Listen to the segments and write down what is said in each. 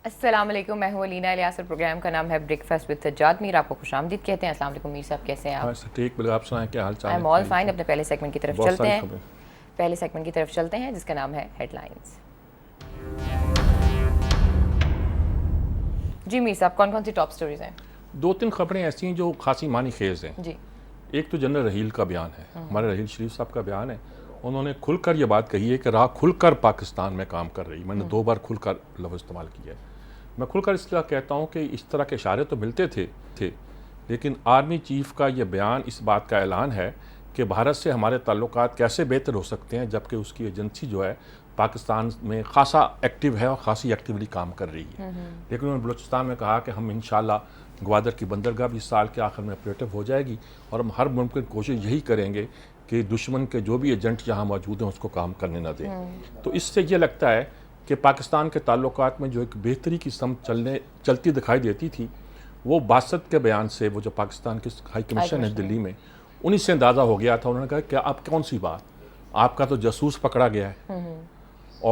السلام علیکم، میں ہوں علینا الیاس اور پروگرام کا نام ہے بریک فاسٹ وتھ سجاد میر. آپ کو خوش آمدید کہتے ہیں. السلام علیکم میر صاحب، کیسے ہیں آپ؟ ٹھیک، بالکل. آپ سنائیں کیا حال چال ہے؟ I am all fine. اپنے پہلے سیگمنٹ کی طرف چلتے ہیں. پہلے سیگمنٹ کی طرف چلتے ہیں جس کا نام ہے ہیڈ لائنز. جی میر صاحب، کون کون سی ٹاپ سٹوریز ہیں؟ دو تین خبریں ایسی ہیں جو خاصی معنی خیز ہیں. جی. ایک تو جنرل رحیل کا بیان ہے، ہمارے رحیل شریف صاحب کا بیان ہے. انہوں نے کھل کر یہ بات کہی ہے کہ راہ کھل کر پاکستان میں کام کر رہی. میں نے 2 بار کھل کر لفظ استعمال کیا ہے. میں کھل کر اس طرح کہتا ہوں کہ اس طرح کے اشارے تو ملتے تھے لیکن آرمی چیف کا یہ بیان اس بات کا اعلان ہے کہ بھارت سے ہمارے تعلقات کیسے بہتر ہو سکتے ہیں جبکہ اس کی ایجنسی جو ہے پاکستان میں خاصا ایکٹیو ہے اور خاصی ایکٹیولی کام کر رہی ہے. لیکن انہوں نے بلوچستان میں کہا کہ ہم انشاءاللہ گوادر کی بندرگاہ بھی اس سال کے آخر میں آپریٹو ہو جائے گی اور ہم ہر ممکن کوشش یہی کریں گے کہ دشمن کے جو بھی ایجنٹ یہاں موجود ہیں اس کو کام کرنے نہ دیں. تو اس سے یہ لگتا ہے کہ پاکستان کے تعلقات میں جو ایک بہتری کی سمت چلتی دکھائی دیتی تھی وہ باسط کے بیان سے، وہ جو پاکستان کے ہائی کمیشن ہے دلی میں، انہی سے اندازہ ہو گیا تھا. انہوں نے کہا کہ اب کون سی بات، آپ کا تو جاسوس پکڑا گیا ہے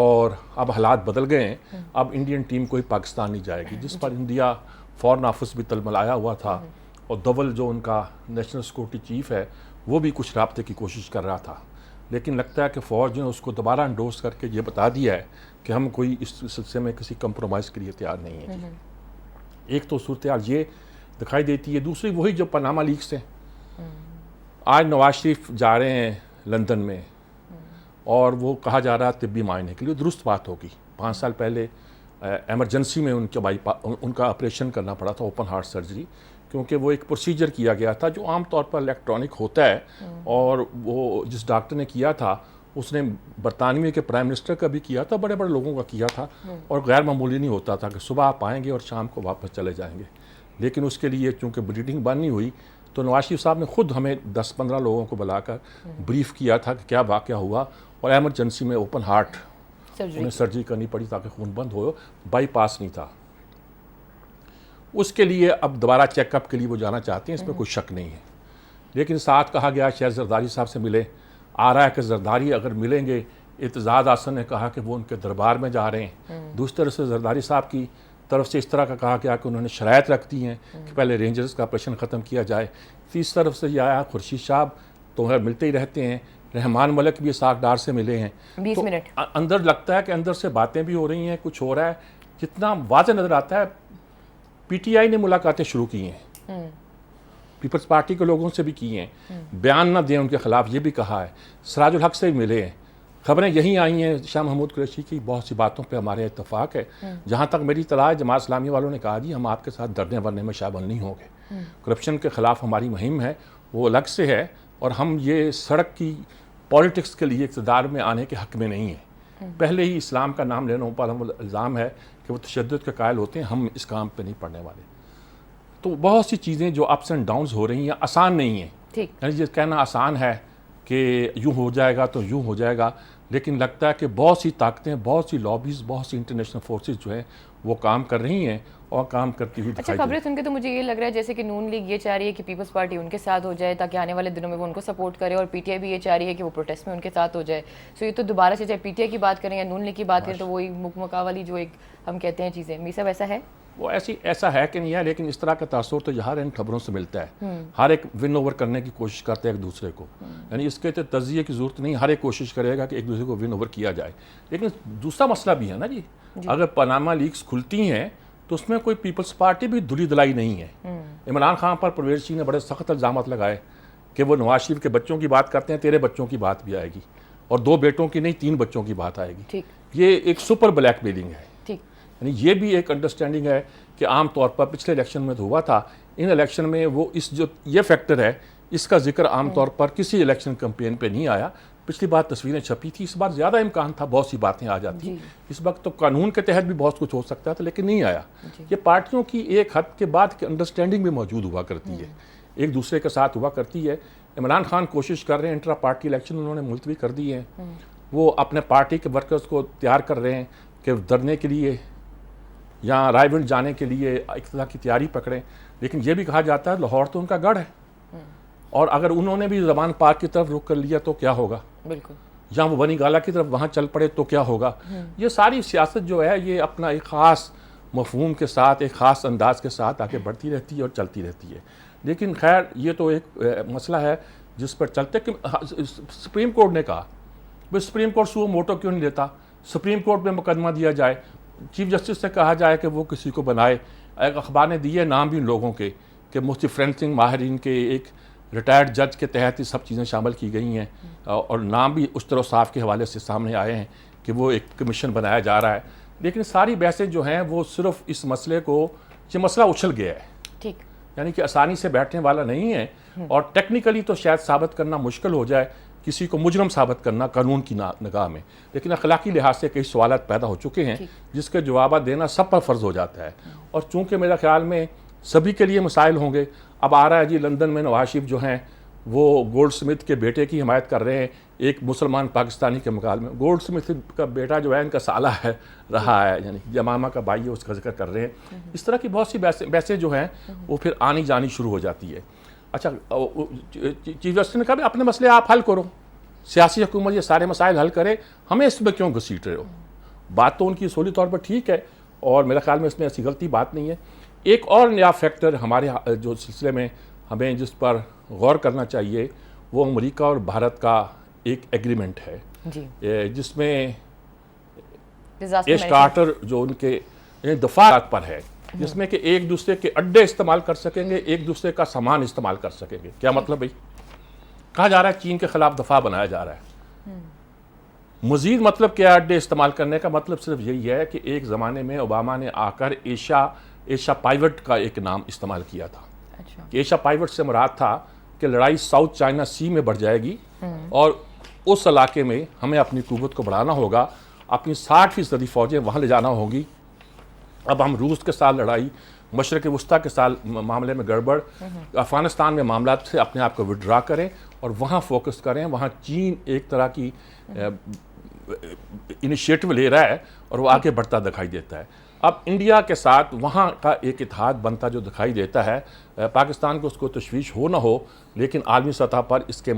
اور اب حالات بدل گئے ہیں. اب انڈین ٹیم کوئی پاکستان نہیں جائے گی، جس پر انڈیا فورن آفس بھی تلملایا ہوا تھا اور دوول جو ان کا نیشنل سیکورٹی چیف ہے وہ بھی کچھ رابطے کی کوشش کر رہا تھا. لیکن لگتا ہے کہ فوج نے اس کو دوبارہ انڈورس کر کے یہ بتا دیا ہے کہ ہم کوئی اس سلسلے میں کسی کمپرومائز کے لیے تیار نہیں ہیں. ایک تو صورتحال یہ دکھائی دیتی ہے. دوسری وہی جو پاناما لیکس ہیں. آج نواز شریف جا رہے ہیں لندن میں اور وہ کہا جا رہا ہے طبی معائنے کے لیے. درست بات ہوگی. 5 سال پہلے ایمرجنسی میں ان کا آپریشن کرنا پڑا تھا، اوپن ہارٹ سرجری، کیونکہ وہ ایک پروسیجر کیا گیا تھا جو عام طور پر الیکٹرانک ہوتا ہے. اور وہ جس ڈاکٹر نے کیا تھا اس نے برطانوی کے پرائم منسٹر کا بھی کیا تھا، بڑے بڑے لوگوں کا کیا تھا، اور غیر معمولی نہیں ہوتا تھا کہ صبح آپ آئیں گے اور شام کو واپس چلے جائیں گے. لیکن اس کے لیے چونکہ بریڈنگ بند نہیں ہوئی تو نواز شریف صاحب نے خود ہمیں 10-15 لوگوں کو بلا کر بریف کیا تھا کہ کیا واقعہ ہوا، اور ایمرجنسی میں اوپن ہارٹ انہیں سرجری کرنی پڑی تاکہ خون بند ہو، بائی پاس نہیں تھا. اس کے لیے اب دوبارہ چیک اپ کے لیے وہ جانا چاہتے ہیں، اس میں کوئی شک نہیں ہے. لیکن ساتھ کہا گیا شاید زرداری صاحب سے ملے. آ رہا ہے کہ زرداری اگر ملیں گے، اعتزاز احسن نے کہا کہ وہ ان کے دربار میں جا رہے ہیں. دوسری طرف سے زرداری صاحب کی طرف سے اس طرح کا کہا گیا کہ انہوں نے شرائط رکھ دی ہیں کہ پہلے رینجرز کا آپریشن ختم کیا جائے. تیسری طرف سے یہ آیا خورشید صاحب تو ملتے ہی رہتے ہیں، رحمان ملک بھی ساکھ ڈار سے ملے ہیں. 20 منٹ اندر لگتا ہے کہ اندر سے باتیں بھی ہو رہی ہیں، کچھ ہو رہا ہے. جتنا واضح نظر آتا ہے پی ٹی آئی نے ملاقاتیں شروع کی ہیں، پیپلز پارٹی کے لوگوں سے بھی کی ہیں. بیان نہ دیں ان کے خلاف یہ بھی کہا ہے. سراج الحق سے بھی ملے ہیں. خبریں یہی آئی ہیں شاہ محمود قریشی کی بہت سی باتوں پہ ہمارے اتفاق ہے. جہاں تک میری اطلاع ہے جماعت اسلامی والوں نے کہا جی ہم آپ کے ساتھ ڈرنے ورنے میں شامل نہیں ہوں گے. کرپشن کے خلاف ہماری مہم ہے وہ الگ سے ہے، اور ہم یہ سڑک کی پالیٹکس کے لیے اقتدار میں آنے کے حق میں نہیں ہیں. پہلے ہی اسلام کا نام لینے پر ہم الزام ہے کہ وہ تشدد کے قائل ہوتے ہیں. ہم اس کام پہ نہیں پڑنے والے. تو بہت سی چیزیں جو اپس اینڈ ڈاؤنز ہو رہی ہیں آسان نہیں ہیں. یعنی یہ کہنا آسان ہے کہ یوں ہو جائے گا تو یوں ہو جائے گا، لیکن لگتا ہے کہ بہت سی طاقتیں، بہت سی لابیز، بہت سی انٹرنیشنل فورسز جو ہیں وہ کام کر رہی ہیں اور کام کرتی ہوئی دکھائی. اچھا، خبریں سن کے تو مجھے یہ لگ رہا ہے جیسے کہ نون لیگ یہ چاہ رہی ہے کہ پیپلز پارٹی ان کے ساتھ ہو جائے تاکہ آنے والے دنوں میں وہ ان کو سپورٹ کرے، اور پی ٹی آئی بھی یہ چاہ رہی ہے کہ وہ پروٹیسٹ میں ان کے ساتھ ہو جائے. سو یہ تو دوبارہ سے چاہے پی ٹی آئی کی بات کریں یا نون لیگ کی بات کریں تو وہی مکمکا والی جو ایک ہم کہتے ہیں چیزیں. میر صاحب ایسا ہے؟ وہ ایسا ہے کہ نہیں ہے، لیکن اس طرح کا تاثر تو یہاں ان خبروں سے ملتا ہے. ہر ایک ون اوور کرنے کی کوشش کرتے ہیں ایک دوسرے کو. یعنی اس کے تجزیے کی ضرورت نہیں، ہر ایک کوشش کرے گا کہ ایک دوسرے کو ون اوور کیا جائے. لیکن دوسرا مسئلہ بھی ہے نا جی، اگر پاناما لیکس کھلتی ہیں تو اس میں کوئی پیپلز پارٹی بھی دھلی دلائی نہیں ہے. عمران خان پر پرویز جی نے بڑے سخت الزامات لگائے کہ وہ نواز شریف کے بچوں کی بات کرتے ہیں، تیرے بچوں کی بات بھی آئے گی، اور 2 بیٹوں کی نہیں 3 بچوں کی بات آئے گی. یہ ایک سپر بلیک میلنگ ہے. یعنی یہ بھی ایک انڈرسٹینڈنگ ہے کہ عام طور پر پچھلے الیکشن میں تو ہوا تھا، ان الیکشن میں وہ یہ فیکٹر ہے، اس کا ذکر عام طور پر کسی الیکشن کمپین پہ نہیں آیا. پچھلی بار تصویریں چھپی تھی، اس بار زیادہ امکان تھا بہت سی باتیں آ جاتی. اس وقت تو قانون کے تحت بھی بہت کچھ ہو سکتا تھا لیکن نہیں آیا. یہ پارٹیوں کی ایک حد کے بعد کی انڈرسٹینڈنگ بھی موجود ہوا کرتی ہے، ایک دوسرے کے ساتھ ہوا کرتی ہے. عمران خان کوشش کر رہے ہیں، انٹرا پارٹی الیکشن انہوں نے ملتوی کر دی ہیں. وہ اپنے پارٹی کے ورکرز کو تیار کر رہے ہیں کہ دھرنے کے لیے یا رائے ونڈ جانے کے لیے اقتدار کی تیاری پکڑیں. لیکن یہ بھی کہا جاتا ہے لاہور تو ان کا گڑھ ہے، اور اگر انہوں نے بھی زبان پاک کی طرف رخ کر لیا تو کیا ہوگا. بالکل. یا وہ بنی گالا کی طرف وہاں چل پڑے تو کیا ہوگا. یہ ساری سیاست جو ہے یہ اپنا ایک خاص مفہوم کے ساتھ ایک خاص انداز کے ساتھ آگے بڑھتی رہتی ہے اور چلتی رہتی ہے. لیکن خیر یہ تو ایک مسئلہ ہے جس پر چلتے کہ سپریم کورٹ نے کہا بھائی سپریم کورٹ سو موٹو کیوں نہیں لیتا, سپریم کورٹ میں مقدمہ دیا جائے, چیف جسٹس سے کہا جائے کہ وہ کسی کو بنائے. ایک اخبار نے دیے نام بھی ان لوگوں کے کہ مفتی فرینسنگ ماہرین کے ایک ریٹائرڈ جج کے تحت یہ سب چیزیں شامل کی گئی ہیں, اور نام بھی اشتر و صاف کے حوالے سے سامنے آئے ہیں کہ وہ ایک کمیشن بنایا جا رہا ہے. لیکن ساری بحثیں جو ہیں وہ صرف اس مسئلے کو, یہ مسئلہ اچھل گیا ہے, ٹھیک, یعنی کہ آسانی سے بیٹھنے والا نہیں ہے, اور ٹیکنیکلی تو شاید ثابت کرنا مشکل ہو جائے, کسی کو مجرم ثابت کرنا قانون کی نگاہ میں, لیکن اخلاقی لحاظ سے کئی سوالات پیدا ہو چکے ہیں جس کے جوابات دینا سب پر فرض ہو جاتا ہے. اور چونکہ میرا خیال میں سبھی کے لیے مسائل ہوں گے. اب آ رہا ہے جی لندن میں نواز شریف جو ہیں وہ گولڈ سمتھ کے بیٹے کی حمایت کر رہے ہیں ایک مسلمان پاکستانی کے مقابلے میں. گولڈ سمتھ کا بیٹا جو ہے ان کا سالہ ہے رہا ہے, یعنی یمامہ کا بھائی ہے, اس کا ذکر کر رہے ہیں. اس طرح کی بہت سی بحثیں جو ہیں وہ پھر آنی جانی شروع ہو جاتی ہے. اچھا چیف جسٹس نے کہا بھی اپنے مسئلے آپ حل کرو, سیاسی حکومت یہ سارے مسائل حل کرے, ہمیں اس میں کیوں گھسیٹ رہے ہو. بات تو ان کی اصولی طور پر ٹھیک ہے, اور میرے خیال میں اس میں ایسی غلطی بات نہیں ہے. ایک اور نیا فیکٹر ہمارے جو سلسلے میں ہمیں جس پر غور کرنا چاہیے وہ امریکہ اور بھارت کا ایک ایگریمنٹ ہے جی, جس میں disaster ایش کارٹر جو ان کے دفاعات پر ہے, جس میں کہ ایک دوسرے کے اڈے استعمال کر سکیں گے, ایک دوسرے کا سامان استعمال کر سکیں گے. کیا مطلب بھائی؟ کہا جا رہا ہے چین کے خلاف دفاع بنایا جا رہا ہے. مزید مطلب کیا اڈے استعمال کرنے کا مطلب صرف یہی ہے کہ ایک زمانے میں اوباما نے آ کر ایشیا پائیوٹ کا ایک نام استعمال کیا تھا. اچھا, کہ ایشیا پائیوٹ سے مراد تھا کہ لڑائی ساؤتھ چائنا سی میں بڑھ جائے گی اور اس علاقے میں ہمیں اپنی قوت کو بڑھانا ہوگا, اپنی 60% فوجیں وہاں لے جانا ہوگی. اب ہم روس کے ساتھ لڑائی, مشرق وسطیٰ کے ساتھ معاملے میں گڑبڑ, افغانستان میں معاملات سے اپنے آپ کو وڈرا کریں اور وہاں فوکس کریں. وہاں چین ایک طرح کی انیشیٹو لے رہا ہے اور وہ آگے بڑھتا دکھائی دیتا ہے. اب انڈیا کے ساتھ وہاں کا ایک اتحاد بنتا جو دکھائی دیتا ہے. پاکستان کو اس کو تشویش ہو نہ ہو, لیکن عالمی سطح پر اس کے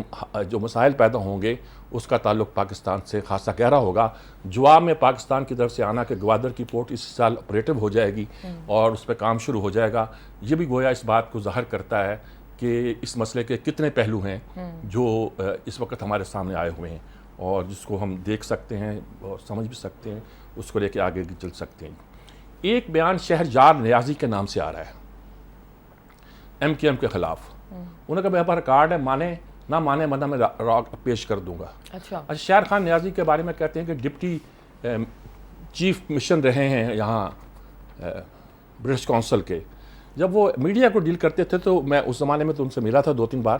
جو مسائل پیدا ہوں گے اس کا تعلق پاکستان سے خاصا گہرا ہوگا. جواب میں پاکستان کی طرف سے آنا کہ گوادر کی پورٹ اس سال آپریٹو ہو جائے گی اور اس پہ کام شروع ہو جائے گا, یہ بھی گویا اس بات کو ظاہر کرتا ہے کہ اس مسئلے کے کتنے پہلو ہیں جو اس وقت ہمارے سامنے آئے ہوئے ہیں اور جس کو ہم دیکھ سکتے ہیں اور سمجھ بھی سکتے ہیں, اس کو لے کے آگے چل سکتے ہیں. ایک بیان شہرجار نیازی کے نام سے آ رہا ہے ایم کیو ایم کے خلاف. انہوں نے کہا میرے پاس ریکارڈ ہے, مانے نہ مانے ورنہ میں راک پیش کر دوں گا. اچھا, شہر خان نیازی کے بارے میں کہتے ہیں کہ ڈپٹی چیف مشن رہے ہیں یہاں برٹش کونسل کے. جب وہ میڈیا کو ڈیل کرتے تھے تو میں اس زمانے میں تو ان سے ملا تھا 2-3 بار,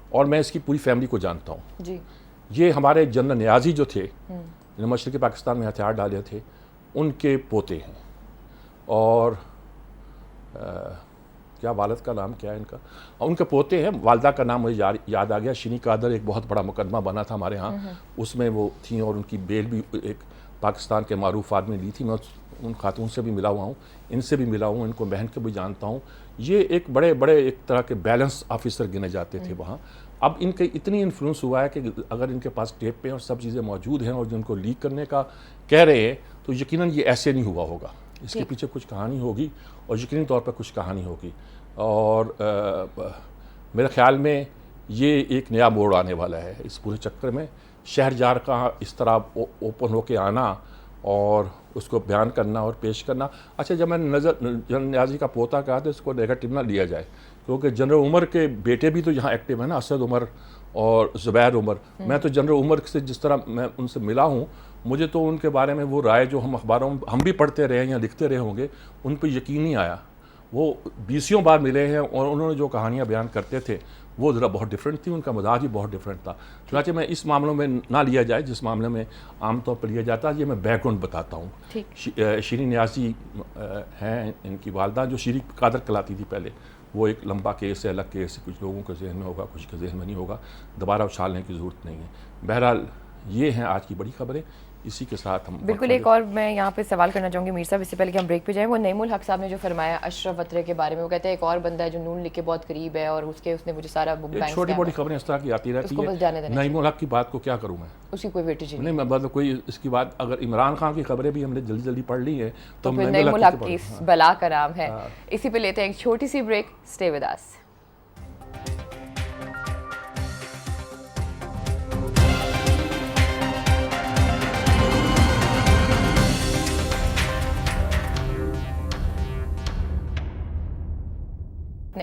اور میں اس کی پوری فیملی کو جانتا ہوں. جی, یہ ہمارے جنرل نیازی جو تھے جنہوں مشرقی پاکستان میں ہتھیار ڈالے تھے ان کے پوتے ہیں. اور کیا والد کا نام کیا ہے ان کا, ان کے پوتے ہیں. والدہ کا نام مجھے یاد آ گیا, شینی قادر. ایک بہت بڑا مقدمہ بنا تھا ہمارے ہاں, اس میں وہ تھیں اور ان کی بیل بھی ایک پاکستان کے معروف آدمی لی تھی. میں ان خاتون سے بھی ملا ہوا ہوں, ان سے بھی ملا ہوں, ان کو بہن کو بھی جانتا ہوں. یہ ایک بڑے ایک طرح کے بیلنس آفیسر گنے جاتے تھے وہاں. اب ان کے اتنی انفلوئنس ہوا ہے کہ اگر ان کے پاس ٹیپ پہ اور سب چیزیں موجود ہیں اور جن کو لیک کرنے کا کہہ رہے ہیں تو یقیناً یہ ایسے نہیں ہوا ہوگا. اس کے پیچھے کچھ کہانی ہوگی اور یقینی طور پر کچھ کہانی ہوگی. اور میرے خیال میں یہ ایک نیا موڑ آنے والا ہے اس پورے چکر میں. شہرجار کا اس طرح اوپن ہو کے آنا اور اس کو بیان کرنا اور پیش کرنا. اچھا, جب میں نے جنرل نیازی کا پوتا کہا تو اس کو نیگیٹو نہ لیا جائے, کیونکہ جنرل عمر کے بیٹے بھی تو یہاں ایکٹیو ہیں نا, اسد عمر اور زبیر عمر. میں تو جنرل عمر سے جس طرح میں ان سے ملا ہوں, مجھے تو ان کے بارے میں وہ رائے جو ہم اخباروں میں ہم بھی پڑھتے رہے یا لکھتے رہے ہوں گے ان پہ یقین نہیں آیا. وہ 20 بار ملے ہیں اور انہوں نے جو کہانیاں بیان کرتے تھے وہ ذرا بہت ڈفرینٹ تھی, ان کا مزاج ہی بہت ڈفرینٹ تھا. چنانچہ میں اس معاملوں میں نہ لیا جائے جس معاملے میں عام طور پر لیا جاتا ہے. یہ میں بیک گراؤنڈ بتاتا ہوں. شیریں نیازی ہیں ان کی والدہ, جو شیریں قادر کہلاتی تھی پہلے. وہ ایک لمبا کیس ہے, الگ کیس ہے, کچھ لوگوں کے ذہن میں ہوگا, کچھ کے ذہن میں نہیں ہوگا, دوبارہ اچھالنے کی ضرورت نہیں ہے. بہرحال یہ ہیں آج کی بڑی خبریں. اسی کے ساتھ ہم بالکل. ایک اور میں یہاں پہ سوال کرنا چاہوں گی میر صاحب, اس سے پہلے کہ ہم بریک پہ جائیں. وہ نعیم الحق صاحب نے جو فرمایا اشرف وطرے کے بارے میں, وہ کہتے ہیں ایک اور بندہ ہے جو نون لیگ کے بہت قریب ہے اور اس نے مجھے سارا چھوٹی موٹی خبریں اس طرح کی آتی رہتی ہیں. نعیم الحق کی بات کو کیا کروں میں, اس کی کوئی ویٹیج نہیں, میں مطلب کوئی اس کی بات, اگر عمران خان کی خبریں بھی ہم نے جلدی جلدی پڑھ لی ہیں تو پھر نعیم الحق کی بلا کا نام ہے. اسی پہ لیتے ہیں ایک چھوٹی سی بریک. Stay with us.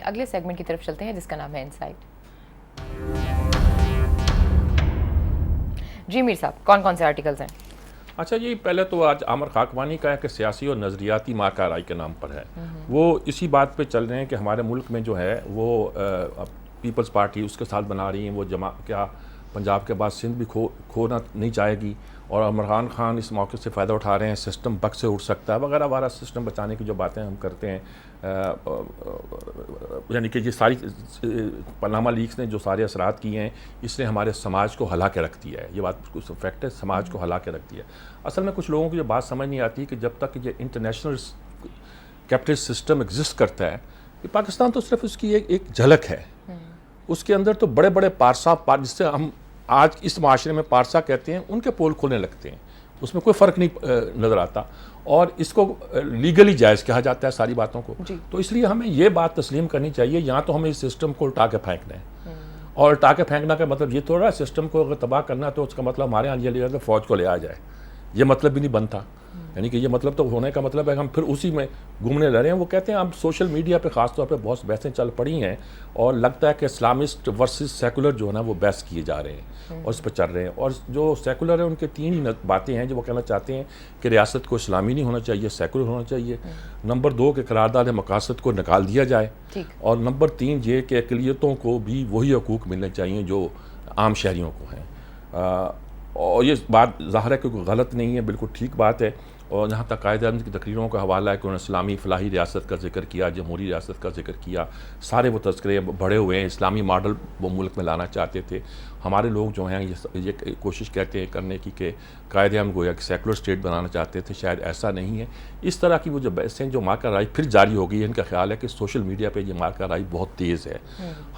اگلے سیگمنٹ کی طرف چلتے ہیں جس کا نام ہے انسائٹ. جی میر صاحب, کون کون سے آرٹیکلز ہیں؟ اچھا جی, پہلے تو آج عامر خاکوانی کا ہے کہ سیاسی اور نظریاتی مارکا رائی کے نام پر ہے. وہ اسی بات پہ چل رہے ہیں کہ ہمارے ملک میں جو ہے وہ پیپلز پارٹی اس کے ساتھ بنا رہی ہیں, وہ جمع کیا پنجاب کے بعد سندھ بھی کھونا نہیں چاہے گی, اور عمران خان اس موقع سے فائدہ اٹھا رہے ہیں, سسٹم بگ سے اٹھ سکتا ہے وغیرہ وغیرہ. سسٹم بچانے کی جو باتیں ہم کرتے ہیں, یعنی کہ یہ ساری پاناما لیکس نے جو سارے اثرات کیے ہیں, اس نے ہمارے سماج کو ہلا کے رکھ دیا ہے. یہ بات فیکٹ ہے, سماج کو ہلا کے رکھ دیا ہے. اصل میں کچھ لوگوں کو یہ بات سمجھ نہیں آتی کہ جب تک یہ انٹرنیشنل کیپٹلسٹ سسٹم ایگزسٹ کرتا ہے, کہ پاکستان تو صرف اس کی ایک جھلک ہے. اس کے اندر تو بڑے بڑے پارسا, جس سے ہم آج اس معاشرے میں پارسا کہتے ہیں, ان کے پول کھولنے لگتے ہیں. اس میں کوئی فرق نہیں نظر آتا, اور اس کو لیگلی جائز کہا جاتا ہے ساری باتوں کو. تو اس لیے ہمیں یہ بات تسلیم کرنی چاہیے, یہاں تو ہمیں اس سسٹم کو الٹا کے پھینکنا ہے. اور الٹا کے پھینکنا کا مطلب یہ تھوڑا ہے سسٹم کو اگر تباہ کرنا تو اس کا مطلب ہمارے یہاں یہ لے کہ فوج کو لے آ جائے, یہ مطلب بھی نہیں بنتا. یعنی کہ یہ مطلب تو ہونے کا مطلب ہے کہ ہم پھر اسی میں گھومنے لگ رہے ہیں. وہ کہتے ہیں اب سوشل میڈیا پہ خاص طور پہ بہت بحثیں چل پڑی ہیں, اور لگتا ہے کہ اسلامسٹ ورسز سیکولر جو ہے نا وہ بحث کیے جا رہے ہیں اور اس پہ چل رہے ہیں. اور جو سیکولر ہیں ان کے تین ہی باتیں ہیں جو وہ کہنا چاہتے ہیں کہ ریاست کو اسلامی نہیں ہونا چاہیے, سیکولر ہونا چاہیے. نمبر 2 کہ قرارداد مقاصد کو نکال دیا جائے, اور نمبر 3 یہ کہ اقلیتوں کو بھی وہی حقوق ملنے چاہیے جو عام شہریوں کو ہیں. اور یہ بات ظاہر ہے کہ کوئی غلط نہیں ہے, بالکل ٹھیک بات ہے. اور جہاں تک قائد اعظم کی تقریروں کا حوالہ ہے کہ انہوں نے اسلامی فلاحی ریاست کا ذکر کیا, جمہوری ریاست کا ذکر کیا, سارے وہ تذکرے بڑھے ہوئے ہیں. اسلامی ماڈل وہ ملک میں لانا چاہتے تھے. ہمارے لوگ جو ہیں یہ کوشش کہتے ہیں کرنے کی کہ قائد اعظم گویا کہ سیکولر اسٹیٹ بنانا چاہتے تھے, شاید ایسا نہیں ہے. اس طرح کی وہ جو بحثیں جو مارکا رائی پھر جاری ہو گئی ہے, ان کا خیال ہے کہ سوشل میڈیا پہ یہ مارکا رائی بہت تیز ہے.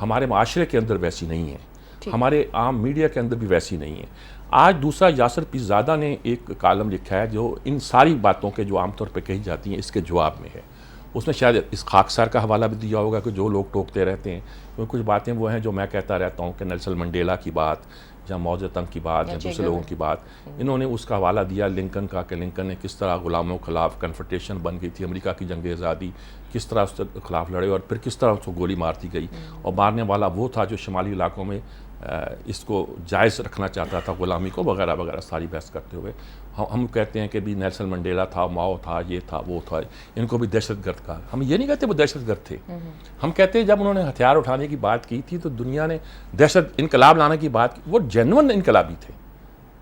ہمارے معاشرے کے اندر ویسی نہیں ہے, ہمارے عام میڈیا کے اندر بھی ویسی نہیں ہے. آج دوسرا یاسر پیرزادہ نے ایک کالم لکھا ہے جو ان ساری باتوں کے جو عام طور پہ کہی جاتی ہیں اس کے جواب میں ہے. اس نے شاید اس خاکسار کا حوالہ بھی دیا ہوگا کہ جو لوگ ٹوکتے رہتے ہیں, کیونکہ کچھ باتیں وہ ہیں جو میں کہتا رہتا ہوں کہ نیلسن منڈیلا کی بات یا موز تنگ کی بات یا دوسرے لوگوں کی بات, انہوں نے اس کا حوالہ دیا لنکن کا کہ لنکن نے کس طرح غلاموں کے خلاف کنفرنٹیشن بن گئی تھی, امریکہ کی جنگ آزادی کس طرح اس کے خلاف لڑے اور پھر کس طرح اس کو گولی مار دی گئی. اور مارنے والا وہ تھا جو شمالی علاقوں میں اس کو جائز رکھنا چاہتا تھا, غلامی کو وغیرہ وغیرہ ساری بحث کرتے ہوئے. ہم کہتے ہیں کہ بھی نیلسن منڈیلا تھا, ماؤ تھا, یہ تھا, وہ تھا, ان کو بھی دہشت گرد کہا. ہم یہ نہیں کہتے وہ دہشت گرد تھے, ہم کہتے ہیں جب انہوں نے ہتھیار اٹھانے کی بات کی تھی تو دنیا نے دہشت انقلاب لانے کی بات کی, وہ جینون انقلابی تھے.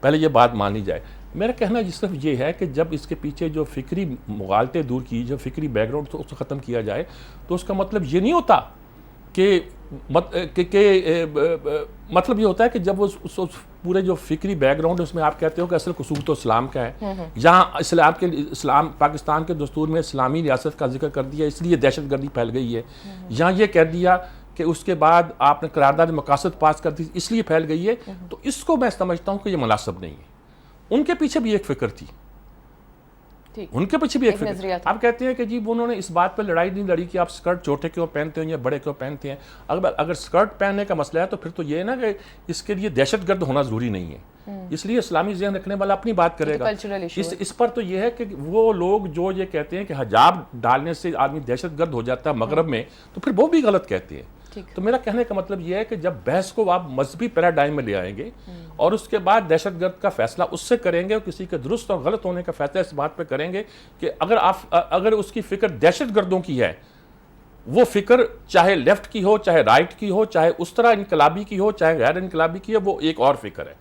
پہلے یہ بات مانی جائے. میرا کہنا صرف یہ ہے کہ جب اس کے پیچھے جو فکری مغالطے دور کی, جو فکری بیک گراؤنڈ اس کو ختم کیا جائے, تو اس کا مطلب یہ نہیں ہوتا کہ مطلب یہ ہوتا ہے کہ جب وہ پورے جو فکری بیک گراؤنڈ اس میں آپ کہتے ہو کہ اصل قصور تو اسلام کا ہے, جہاں اسلام پاکستان کے دستور میں اسلامی ریاست کا ذکر کر دیا اس لیے دہشت گردی پھیل گئی ہے, یہاں یہ کہہ دیا کہ اس کے بعد آپ نے قرارداد مقاصد پاس کر دی اس لیے پھیل گئی ہے, تو اس کو میں سمجھتا ہوں کہ یہ مناسب نہیں ہے. ان کے پیچھے بھی ایک فکر تھی, ان کے پیچھے بھی ایک فکر. آپ کہتے ہیں کہ جی انہوں نے اس بات پہ لڑائی نہیں لڑی کہ آپ سکرٹ چھوٹے کیوں پہنتے ہیں یا بڑے کیوں پہنتے ہیں. اگر سکرٹ پہننے کا مسئلہ ہے تو پھر تو یہ ہے نا کہ اس کے لیے دہشت گرد ہونا ضروری نہیں ہے, اس لیے اسلامی ذہن رکھنے والا اپنی بات کرے گا. اس پر تو یہ ہے کہ وہ لوگ جو یہ کہتے ہیں کہ حجاب ڈالنے سے آدمی دہشت گرد ہو جاتا ہے مغرب میں, تو پھر وہ بھی غلط کہتے ہیں. تو میرا کہنے کا مطلب یہ ہے کہ جب بحث کو آپ مذہبی پیراڈائم میں لے آئیں گے اور اس کے بعد دہشت گرد کا فیصلہ اس سے کریں گے, اور کسی کے درست اور غلط ہونے کا فیصلہ اس بات پہ کریں گے کہ اگر اس کی فکر دہشت گردوں کی ہے, وہ فکر چاہے لیفٹ کی ہو, چاہے رائٹ کی ہو, چاہے اس طرح انقلابی کی ہو, چاہے غیر انقلابی کی ہو, وہ ایک اور فکر ہے.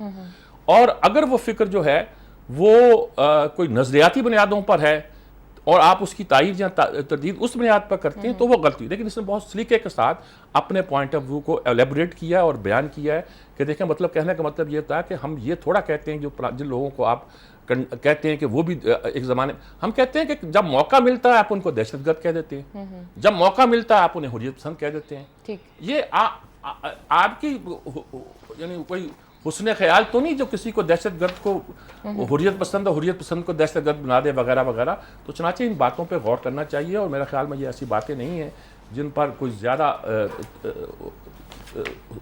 اور اگر وہ فکر جو ہے وہ کوئی نظریاتی بنیادوں پر ہے اور آپ اس کی تائید یا تردید اس بنیاد پر کرتے ہیں تو وہ غلطی. لیکن اس نے بہت سلیقے کے ساتھ اپنے پوائنٹ آف ویو کو ایلیبوریٹ کیا اور بیان کیا ہے کہ دیکھیں مطلب کہنے کا مطلب یہ تھا کہ ہم یہ تھوڑا کہتے ہیں جن لوگوں کو آپ کہتے ہیں کہ وہ بھی ایک زمانے ہم کہتے ہیں کہ جب موقع ملتا ہے آپ ان کو دہشت گرد کہہ دیتے ہیں, جب موقع ملتا ہے آپ انہیں حریت پسند کہہ دیتے ہیں. یہ آپ کی یعنی کوئی حسن خیال تو نہیں جو کسی کو دہشت گرد کو حریت پسند کو دہشت گرد بنا دے وغیرہ وغیرہ. تو چنانچہ ان باتوں پہ غور کرنا چاہیے, اور میرا خیال میں یہ ایسی باتیں نہیں ہیں جن پر کوئی زیادہ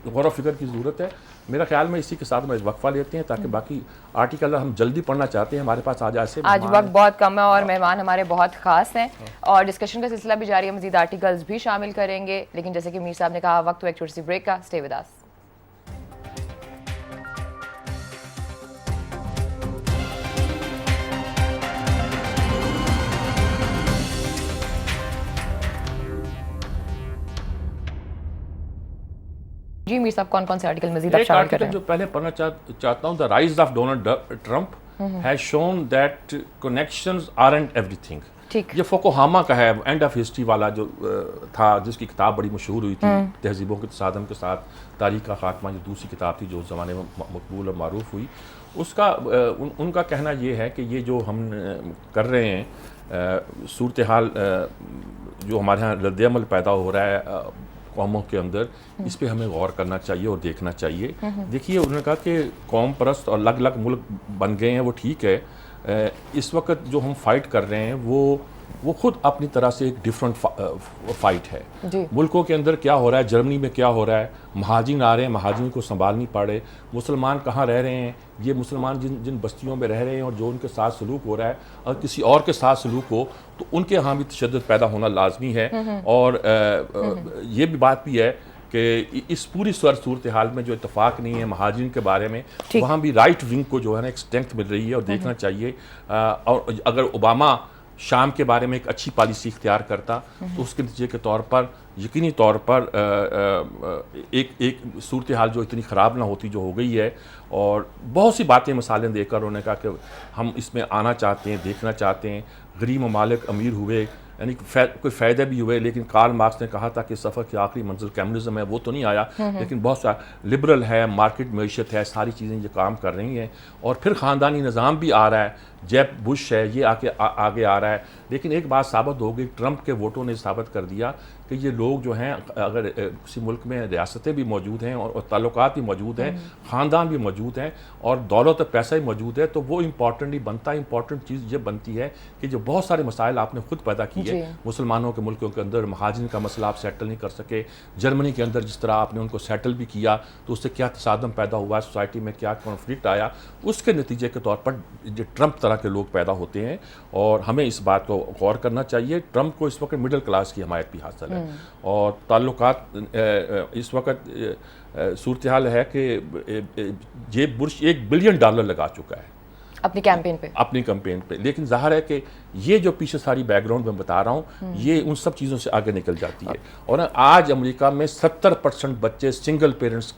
غور و فکر کی ضرورت ہے. میرا خیال میں اسی کے ساتھ میں وقفہ لیتے ہیں تاکہ باقی آرٹیکل ہم جلدی پڑھنا چاہتے ہیں, ہمارے پاس آج وقت بہت کم ہے اور مہمان ہمارے بہت خاص ہیں اور ڈسکشن کا سلسلہ بھی جاری ہے, مزید آرٹیکلز بھی شامل کریں گے. لیکن جیسے کہ میر صاحب نے کہا وقت ہو ایک چھوٹی سی بریک کا. Stay with us. جی میر صاحب کون کون سے آرٹیکل مزید آپ شامل کر رہے ہیں؟ جو پہلے پڑھنا چاہتا ہوں, the rise of Donald Trump has shown that connections aren't every thing. یہ فوکوہاما کا ہے, اینڈ آف ہسٹری والا جو تھا, جس کی کتاب بڑی مشہور ہوئی تھی, تہذیبوں کے تصادم کے ساتھ تاریخ کا خاتمہ, جو دوسری کتاب تھی جو اس زمانے میں مقبول اور معروف ہوئی. اس کا ان کا کہنا یہ ہے کہ یہ جو ہم کر رہے ہیں صورتحال جو ہمارے ہاں رد عمل پیدا ہو رہا ہے قوموں کے اندر, اس پہ ہمیں غور کرنا چاہیے اور دیکھنا چاہیے. دیکھیے انہوں نے کہا کہ قوم پرست اور الگ الگ ملک بن گئے ہیں, وہ ٹھیک ہے. اس وقت جو ہم فائٹ کر رہے ہیں وہ خود اپنی طرح سے ایک ڈیفرنٹ فائٹ ہے. ملکوں کے اندر کیا ہو رہا ہے, جرمنی میں کیا ہو رہا ہے, مہاجرین آ رہے ہیں, مہاجرین کو سنبھالنی پڑے, مسلمان کہاں رہ رہے ہیں, یہ مسلمان جن بستیوں میں رہ رہے ہیں اور جو ان کے ساتھ سلوک ہو رہا ہے, اور کسی اور کے ساتھ سلوک ہو تو ان کے ہاں بھی تشدد پیدا ہونا لازمی ہے. اور یہ بھی بات بھی ہے کہ اس پوری صورتحال میں جو اتفاق نہیں ہے مہاجرین کے بارے میں, وہاں بھی رائٹ ونگ کو جو ہے نا ایک اسٹرینتھ مل رہی ہے اور دیکھنا چاہیے. اور اگر اوباما شام کے بارے میں ایک اچھی پالیسی اختیار کرتا تو اس کے نتیجے کے طور پر یقینی طور پر ایک صورتحال جو اتنی خراب نہ ہوتی جو ہو گئی ہے. اور بہت سی باتیں مثالیں دے کر انہوں نے کہا کہ ہم اس میں آنا چاہتے ہیں, دیکھنا چاہتے ہیں. غریب ممالک امیر ہوئے, یعنی کوئی فائدے بھی ہوئے, لیکن کارل مارکس نے کہا تھا کہ سفر کی آخری منزل کمیونزم ہے, وہ تو نہیں آیا, لیکن بہت سا لبرل ہے, مارکیٹ معیشت ہے, ساری چیزیں یہ کام کر رہی ہیں. اور پھر خاندانی نظام بھی آ رہا ہے, جیب بش ہے, یہ آگے آ رہا ہے. لیکن ایک بات ثابت ہو گئی, ٹرمپ کے ووٹوں نے ثابت کر دیا کہ یہ لوگ جو ہیں, اگر کسی ملک میں ریاستیں بھی موجود ہیں اور تعلقات بھی موجود ہیں, خاندان بھی موجود ہیں اور دولت اور پیسہ بھی موجود ہے, تو وہ امپورٹنٹ نہیں بنتا. امپورٹنٹ چیز یہ بنتی ہے کہ جو بہت سارے مسائل آپ نے خود پیدا کیے مسلمانوں کے ملکوں کے اندر, مہاجرین کا مسئلہ آپ سیٹل نہیں کر سکے, جرمنی کے اندر جس طرح آپ نے ان کو سیٹل بھی کیا تو اس سے کیا تصادم پیدا ہوا, سوسائٹی میں کیا کانفلکٹ آیا, اس کے نتیجے کے طور پر جو ٹرمپ طرح کے لوگ پیدا ہوتے ہیں. اور ہمیں اس بات کو غور کرنا چاہیے. ٹرمپ کو اس وقت مڈل کلاس کی حمایت بھی حاصل ہے, اور تعلقات اس وقت صورتحال ہے کہ جیب بش $1 بلین لگا چکا ہے اپنی کیمپین پہ. لیکن ظاہر ہے کہ یہ جو پیچھے ساری بیک گراؤنڈ میں بتا رہا ہوں, یہ ان سب چیزوں سے آگے نکل جاتی ہے. اور آج امریکہ میں 70% بچے سنگل پیرنٹس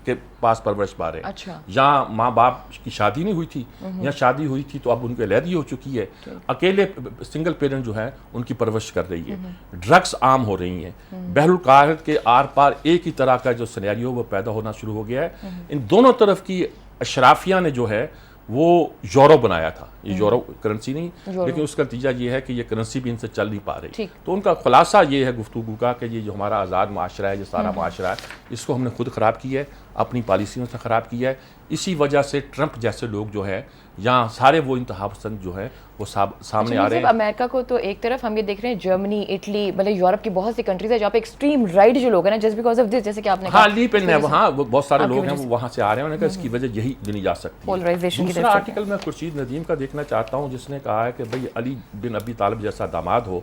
کے پاس پرورش پا رہے ہیں. یا ماں باپ کی شادی نہیں ہوئی تھی, یا شادی ہوئی تھی تو اب ان کی علیحدگی ہو چکی ہے, اکیلے سنگل پیرنٹ جو ہے ان کی پرورش کر رہی ہے. ڈرگس عام ہو رہی ہیں, بحر الکاہل کے آر پار ایک ہی طرح کا جو سینیریو وہ پیدا ہونا شروع ہو گیا ہے. ان دونوں طرف کی اشرافیہ نے جو ہے وہ یورو بنایا تھا, یہ یورو کرنسی نہیں, لیکن اس کا نتیجہ یہ ہے کہ یہ کرنسی بھی ان سے چل نہیں پا رہی. تو ان کا خلاصہ یہ ہے گفتگو کا کہ یہ جو ہمارا آزاد معاشرہ ہے, یہ سارا معاشرہ ہے, اس کو ہم نے خود خراب کیا ہے, اپنی پالیسیوں سے خراب کیا ہے. اسی وجہ سے ٹرمپ جیسے لوگ جو ہے, یہاں سارے وہ انتہا پسند جو ہے وہ سامنے آ رہے ہیں. امریکہ کو تو ایک طرف ہم یہ دیکھ رہے ہیں, جرمنی, اٹلی, مطلب یورپ کی بہت سی کنٹریز ہیں جہاں پہ ایکسٹریم رائٹ جو لوگ ہیں نا, جسٹ بیکاز آف دس, جیسے کہ آپ نے کہا لی پین ہے, وہاں بہت سارے لوگ ہیں وہ وہاں سے آ رہے ہیں. انہوں نے کہا اس کی وجہ یہی گنی جا سکتی ہے. دوسرا آرٹیکل میں خورشید ندیم کا دیکھنا چاہتا ہوں, جس نے کہا ہے کہ بھئی علی بن ابی طالب جیسا داماد ہو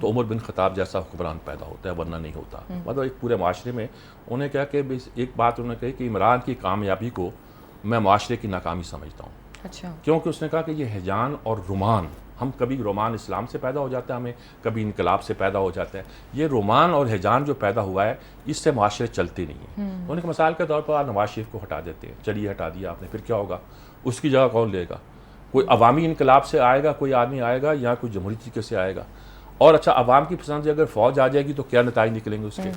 تو عمر بن خطاب جیسا حکمران پیدا ہوتا ہے, ورنہ نہیں ہوتا. مطلب ایک پورے معاشرے میں انہوں نے کہا کہ ایک بات انہوں نے کہی کہ عمران کی کامیابی کو میں معاشرے کی ناکامی سمجھتا ہوں. کیونکہ اس نے کہا کہ یہ ہیجان اور رومان, ہم کبھی رومان اسلام سے پیدا ہو جاتا ہے, ہمیں کبھی انقلاب سے پیدا ہو جاتا ہے. یہ رومان اور ہیجان جو پیدا ہوا ہے اس سے معاشرے چلتے نہیں ہیں. انہوں نے کہ مثال کے طور پر آپ نواز شریف کو ہٹا دیتے ہیں, چلیے ہٹا دیا آپ نے, پھر کیا ہوگا, اس کی جگہ کون لے گا؟ کوئی عوامی انقلاب سے آئے گا کوئی آدمی آئے گا یا کوئی جمہوری طریقے سے آئے گا. اور اچھا عوام کی پسند سے اگر فوج آ جائے گی تو کیا نتائج نکلیں گے اس کے.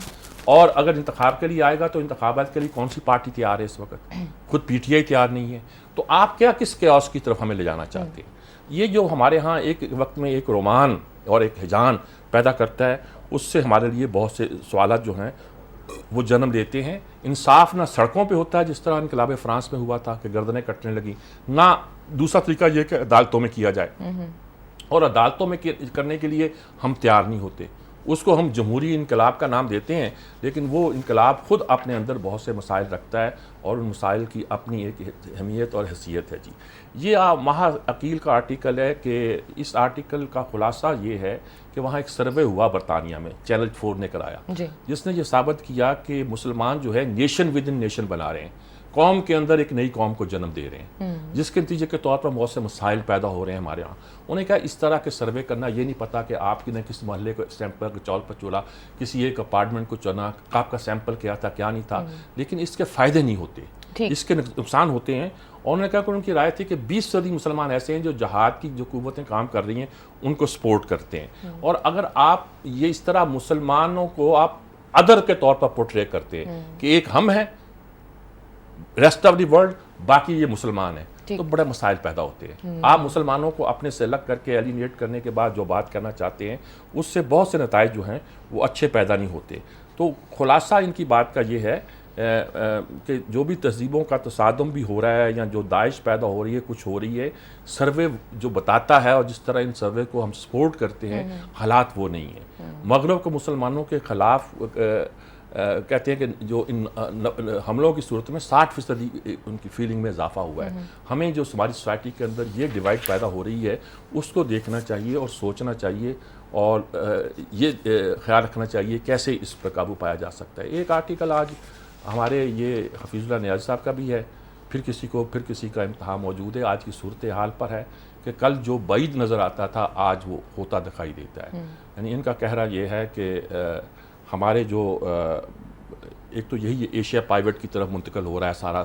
اور اگر انتخاب کے لیے آئے گا تو انتخابات کے لیے کون سی پارٹی تیار ہے اس وقت؟ خود پی ٹی آئی تیار نہیں ہے. تو آپ کیا کس کیوس کی طرف ہمیں لے جانا چاہتے ہیں؟ یہ جو ہمارے ہاں ایک وقت میں ایک رومان اور ایک ہیجان پیدا کرتا ہے, اس سے ہمارے لیے بہت سے سوالات جو ہیں وہ جنم لیتے ہیں. انصاف نہ سڑکوں پہ ہوتا ہے جس طرح انقلاب فرانس میں ہوا تھا کہ گردنیں کٹنے لگیں, نہ دوسرا طریقہ یہ کہ عدالتوں میں کیا جائے, اور عدالتوں میں کرنے کے لیے ہم تیار نہیں ہوتے. اس کو ہم جمہوری انقلاب کا نام دیتے ہیں, لیکن وہ انقلاب خود اپنے اندر بہت سے مسائل رکھتا ہے اور ان مسائل کی اپنی ایک اہمیت اور حیثیت ہے. جی یہ مہا عقیل کا آرٹیکل ہے کہ اس آرٹیکل کا خلاصہ یہ ہے کہ وہاں ایک سروے ہوا برطانیہ میں, چینل 4 نے کرایا, جس نے یہ ثابت کیا کہ مسلمان جو ہے نیشن ود ان نیشن بنا رہے ہیں, قوم کے اندر ایک نئی قوم کو جنم دے رہے ہیں, جس کے نتیجے کے طور پر بہت سے مسائل پیدا ہو رہے ہیں ہمارے ہاں. انہیں کہا اس طرح کے سروے کرنا, یہ نہیں پتا کہ آپ کی نے کس محلے کو سیمپل چول پر چولا, کسی ایک اپارٹمنٹ کو چنا, آپ کا سیمپل کیا تھا کیا نہیں تھا, لیکن اس کے فائدے نہیں ہوتے, اس کے نقصان ہوتے ہیں. اور انہوں نے کہا کہ ان کی رائے تھی کہ 20% مسلمان ایسے ہیں جو جہاد کی جو قوتیں کام کر رہی ہیں ان کو سپورٹ کرتے ہیں, اور اگر آپ یہ اس طرح مسلمانوں کو آپ ادر کے طور پر پورٹرے کرتے ہیں کہ ایک ہم ہیں, ریسٹ آف دی ورلڈ باقی یہ مسلمان ہیں, تو بڑے مسائل پیدا ہوتے ہیں. آپ مسلمانوں کو اپنے سے الگ کر کے ایلینیٹ کرنے کے بعد جو بات کرنا چاہتے ہیں اس سے بہت سے نتائج جو ہیں وہ اچھے پیدا نہیں ہوتے. تو خلاصہ ان کی بات کا یہ ہے کہ جو بھی تہذیبوں کا تصادم بھی ہو رہا ہے یا جو داعش پیدا ہو رہی ہے, کچھ ہو رہی ہے, سروے جو بتاتا ہے اور جس طرح ان سروے کو ہم سپورٹ کرتے ہیں, حالات وہ نہیں ہیں. مغرب کو مسلمانوں کے خلاف کہتے ہیں کہ جو ان حملوں کی صورت میں 60% ان کی فیلنگ میں اضافہ ہوا ہے. ہمیں جو ہماری سوسائٹی کے اندر یہ ڈیوائڈ پیدا ہو رہی ہے اس کو دیکھنا چاہیے اور سوچنا چاہیے, اور یہ خیال رکھنا چاہیے کیسے اس پر قابو پایا جا سکتا ہے. ایک آرٹیکل آج ہمارے یہ حفیظ اللہ نیازی صاحب کا بھی ہے, پھر کسی کا امتحان موجود ہے. آج کی صورتحال پر ہے کہ کل جو بعید نظر آتا تھا آج وہ ہوتا دکھائی دیتا ہے. یعنی ان کا کہنا یہ ہے کہ ہمارے جو ایک تو یہی ایشیا پائیوٹ کی طرف منتقل ہو رہا ہے سارا,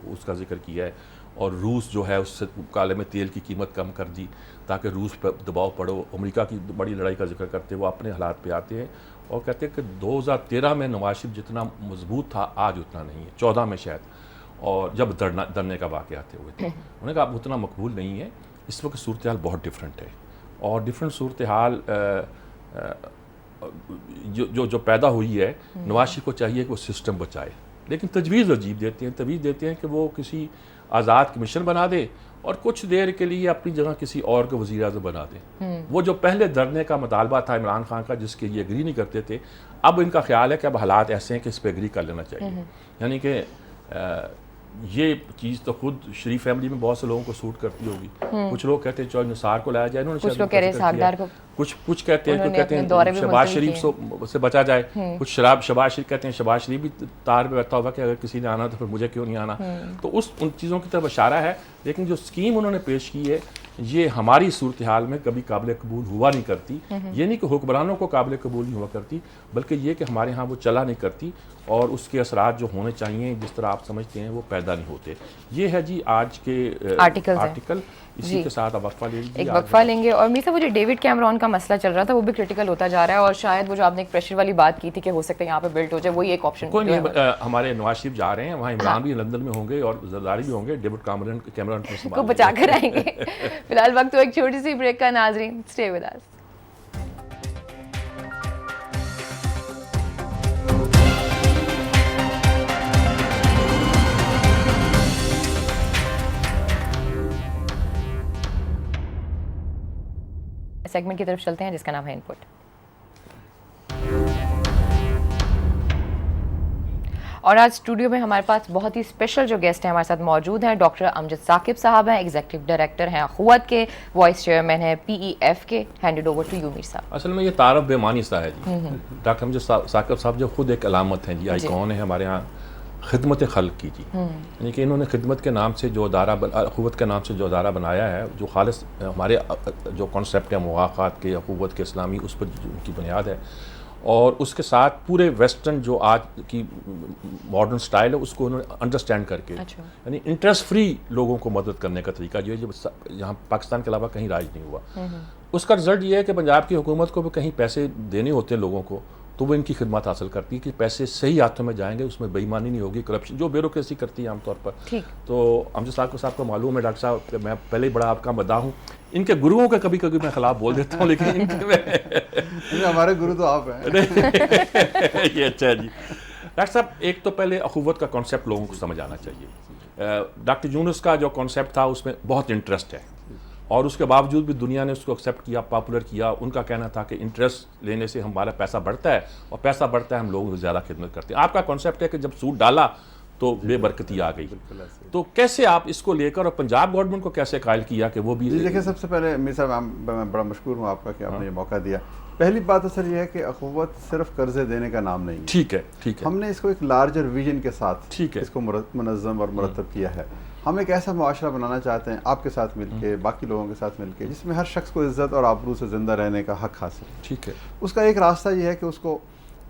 اس کا ذکر کیا ہے, اور روس جو ہے اس سے کالے میں تیل کی قیمت کم کر دی تاکہ روس پہ دباؤ پڑو. امریکہ کی بڑی لڑائی کا ذکر کرتے وہ اپنے حالات پہ آتے ہیں اور کہتے ہیں کہ 2013 میں نواز شریف جتنا مضبوط تھا آج اتنا نہیں ہے, 14 میں شاید, اور جب دھرنے کا واقعات ہوئے تھے انہوں نے کہا اب اتنا مقبول نہیں ہے. اس وقت صورتحال بہت ڈیفرنٹ ہے, اور ڈیفرنٹ صورتحال جو پیدا ہوئی ہے, نواز شریف کو چاہیے کہ وہ سسٹم بچائے, لیکن تجویز عجیب دیتے ہیں کہ وہ کسی آزاد کمیشن بنا دے اور کچھ دیر کے لیے اپنی جگہ کسی اور کو وزیر اعظم بنا دے. وہ جو پہلے دھرنے کا مطالبہ تھا عمران خان کا جس کے یہ اگری نہیں کرتے تھے, اب ان کا خیال ہے کہ اب حالات ایسے ہیں کہ اس پہ اگری کر لینا چاہیے. یعنی کہ یہ چیز تو خود شریف فیملی میں بہت سے لوگوں کو سوٹ کرتی ہوگی. کچھ لوگ کہتے ہیں چوہے نثار کو لایا جائے, کچھ کہتے ہیں شہباز شریف سے بچا جائے, کچھ شہباز شریف کہتے ہیں شہباز شریف بھی تار پہ بیٹھا ہوگا کہ اگر کسی نے آنا تو پھر مجھے کیوں نہیں آنا. تو ان چیزوں کی طرف اشارہ ہے, لیکن جو اسکیم انہوں نے پیش کی ہے یہ ہماری صورتحال میں کبھی قابل قبول ہوا نہیں کرتی. یہ نہیں کہ حکمرانوں کو قابل قبول نہیں ہوا کرتی, بلکہ یہ کہ ہمارے ہاں وہ چلا نہیں کرتی, اور اس کے اثرات جو ہونے چاہیے جس طرح آپ سمجھتے ہیں وہ پیدا نہیں ہوتے. یہ ہے جی آج کے آرٹیکل. اسی کے ساتھ اب وقفہ لے لیجیے, ایک وقفہ لیں گے. اور میرا وہ جو ڈیوڈ کیمرون کا مسئلہ چل رہا تھا وہ بھی کرٹیکل ہوتا جا رہا ہے, اور شاید وہ جو آپ نے ایک پریشر والی بات کی تھی کہ ہو سکتا ہے یہاں پہ بلٹ ہو جائے, وہی ایک آپشن کوئی نہیں. ہمارے نواز شریف جا رہے ہیں وہاں, عمران بھی لندن میں ہوں گے اور زرداری بھی ہوں گے, ڈیوڈ کیمرون کو بچا کر آئیں گے. فی الحال وقت تو ایک چھوٹی سی بریک کا. ناظرین اسٹے ود اس. سیگمنٹ کی طرف چلتے ہیں جس کا نام ہے انپٹ. اور آج اسٹوڈیو میں ہمارے پاس بہت ہی اسپیشل جو گیسٹ ہیں ہمارے ساتھ موجود ہیں. ڈاکٹر امجد ثاقب صاحب ہیں, ایگزیکٹو ڈائریکٹر ہیں اخوت کے, وائس چیئرمین ہیں PEF کے. ہینڈڈ اوور ٹو یو میر صاحب. اصل میں یہ تعارف بے معنی سا ہے جی. ڈاکٹر امجد ثاقب صاحب جو خود ایک علامت ہیں جی, آئیکن ہے ہمارے ہاں خدمت خلق کی جی. یعنی کہ انہوں نے خدمت کے نام سے جو ادارہ, اخوت کے نام سے جو ادارہ بنایا ہے, جو خالص ہمارے جو کانسیپٹ ہے مواقعات کے, اخوت کے اسلامی, اس پر ان کی بنیاد ہے. اور اس کے ساتھ پورے ویسٹرن جو آج کی ماڈرن سٹائل ہے اس کو انہوں نے انڈرسٹینڈ کر کے یعنی انٹرسٹ فری لوگوں کو مدد کرنے کا طریقہ جو ہے جو یہاں پاکستان کے علاوہ کہیں رائج نہیں ہوا. اس کا رزلٹ یہ ہے کہ پنجاب کی حکومت کو بھی کہیں پیسے دینے ہوتے ہیں لوگوں کو تو وہ ان کی خدمات حاصل کرتی ہے کہ پیسے صحیح ہاتھوں میں جائیں گے, اس میں بے ایمانی نہیں ہوگی, کرپشن جو بیوروکریسی کرتی ہے عام طور پر. تو امجد صاحب کو معلوم ہے ڈاکٹر صاحب کہ میں پہلے ہی بڑا آپ کا مداح ہوں, ان کے گروؤں کے کبھی کبھی میں خلاف بول دیتا ہوں لیکن ان کے ہمارے گرو تو آپ ہیں. یہ اچھا جی. ڈاکٹر صاحب ایک تو پہلے اخوت کا کانسیپٹ لوگوں کو سمجھ آنا چاہیے. ڈاکٹر یونس کا جو کانسیپٹ تھا اس میں بہت انٹرسٹ ہے اور اس کے باوجود بھی دنیا نے اس کو ایکسیپٹ کیا, پاپولر کیا. ان کا کہنا تھا کہ انٹرسٹ لینے سے ہمارا پیسہ بڑھتا ہے اور پیسہ بڑھتا ہے ہم لوگوں کو زیادہ خدمت کرتے ہیں. آپ کا کانسیپٹ ہے کہ جب سود ڈالا تو بے برکتی آ گئی. تو کیسے آپ اس کو لے کر اور پنجاب گورنمنٹ کو کیسے قائل کیا کہ وہ بھی دیکھیں سب سے پہلے امیر صاحب میں بڑا مشکور ہوں آپ کا کہ آپ نے یہ موقع دیا. پہلی بات تو سر یہ ہے کہ اخوت صرف قرضے دینے کا نام نہیں ہے. ٹھیک ہے ہم نے اس کو ایک لارجر ویژن کے ساتھ اس کو منظم اور مرتب کیا ہے. ہم ایک ایسا معاشرہ بنانا چاہتے ہیں آپ کے ساتھ مل کے, باقی لوگوں کے ساتھ مل کے, جس میں ہر شخص کو عزت اور آبرو سے زندہ رہنے کا حق حاصل. ٹھیک ہے. اس کا ایک راستہ یہ ہے کہ اس کو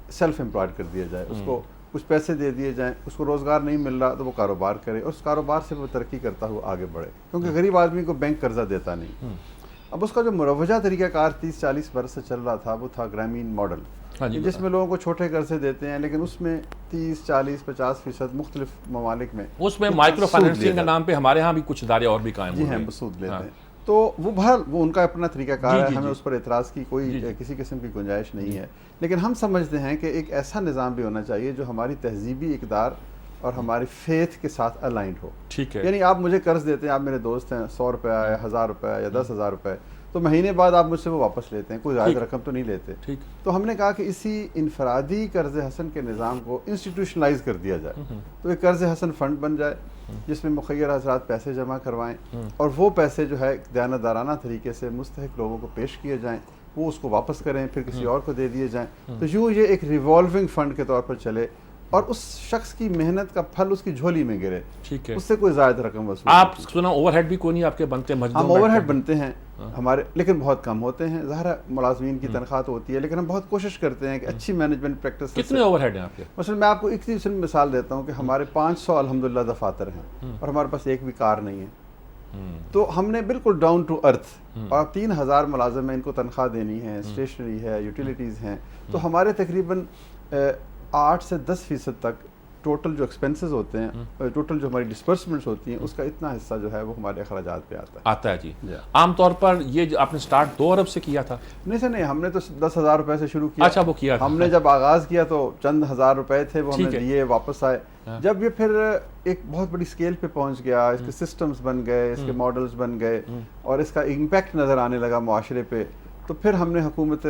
سیلف امپلائڈ کر دیا جائے, اس کو کچھ پیسے دے دیے جائیں, اس کو روزگار نہیں مل رہا تو وہ کاروبار کرے اور اس کاروبار سے وہ ترقی کرتا ہوا آگے بڑھے, کیونکہ غریب آدمی کو بینک قرضہ دیتا نہیں. اب اس کا جو مروجہ طریقہ کار 30-40 برس سے چل رہا تھا وہ تھا گرامین ماڈل, جس میں لوگوں کو چھوٹے قرضے دیتے ہیں لیکن اس میں 30-40-50% مختلف ممالک میں اس میں مائکرو فائنینسنگ کے نام پہ ہمارے ہاں بھی کچھ ادارے اور بھی قائم ہوئے ہیں سود لیتے ہیں. تو وہ ان کا اپنا طریقہ کار ہے, ہمیں اس پر اعتراض کی کوئی کسی قسم کی گنجائش نہیں ہے. لیکن ہم سمجھتے ہیں کہ ایک ایسا نظام بھی ہونا چاہیے جو ہماری تہذیبی اقدار اور ہماری فیتھ کے ساتھ الائنڈ ہو. ٹھیک ہے. یعنی آپ مجھے قرض دیتے ہیں, آپ میرے دوست ہیں, 100 روپے یا 1000 روپے یا 10,000 روپے, تو مہینے بعد آپ مجھ سے وہ واپس لیتے ہیں, کوئی زائد رقم تو نہیں لیتے. تو ہم نے کہا کہ اسی انفرادی قرض حسن کے نظام کو انسٹیٹیوشنلائز کر دیا جائے. تو ایک قرض حسن فنڈ بن جائے جس میں مخیر حضرات پیسے جمع کروائیں اور وہ پیسے جو ہے دیانتدارانہ طریقے سے مستحق لوگوں کو پیش کیے جائیں, وہ اس کو واپس کریں, پھر کسی اور کو دے دیے جائیں. تو یوں یہ ایک ریوالونگ فنڈ کے طور پر چلے اور اس شخص کی محنت کا پھل اس کی جھولی میں گرے. ٹھیک ہے. اس سے کوئی زائد رقم وصول. آپ سنا اوور ہیڈ بھی کوئی نہیں آپ کے بنتے ہیں؟ ہم اوور ہیڈ بنتے ہیں ہمارے, لیکن بہت کم ہوتے ہیں. ظاہر ملازمین کی تنخواہ تو ہوتی ہے لیکن ہم بہت کوشش کرتے ہیں کہ اچھی مینجمنٹ پریکٹس. کتنے اوور ہیڈ ہیں آپ کے؟ مثلا میں آپ کو ایک مثال دیتا ہوں کہ ہمارے 500 الحمدللہ دفاتر ہیں اور ہمارے پاس ایک بھی کار نہیں ہے. تو ہم نے بالکل ڈاؤن ٹو ارتھ, اور 3000 ملازم ہیں, ان کو تنخواہ دینی ہے, اسٹیشنری ہے, یوٹیلیٹیز ہیں. تو ہمارے تقریباً 8 سے 10% تک ٹوٹل جو ایکسپینسز ہوتے ہیں, ٹوٹل جو ہماری ڈسپرسمنٹس ہوتی ہیں, اس کا اتنا حصہ جو ہے وہ ہمارے اخراجات پہ آتا ہے. جی. عام طور پر یہ جو آپ نے سٹارٹ 2 ارب سے کیا تھا؟ نہیں سر, نہیں, ہم نے تو 10,000 روپے سے شروع کیا. اچھا, وہ کیا ہم نے جب آغاز کیا تو چند ہزار روپے تھے, وہ ہم نے دیے, واپس آئے. جب یہ پھر ایک بہت بڑی اسکیل پہ پہنچ گیا, اس کے سسٹمز بن گئے, اس کے ماڈلز بن گئے اور اس کا امپیکٹ نظر آنے لگا معاشرے پہ, تو پھر ہم نے حکومت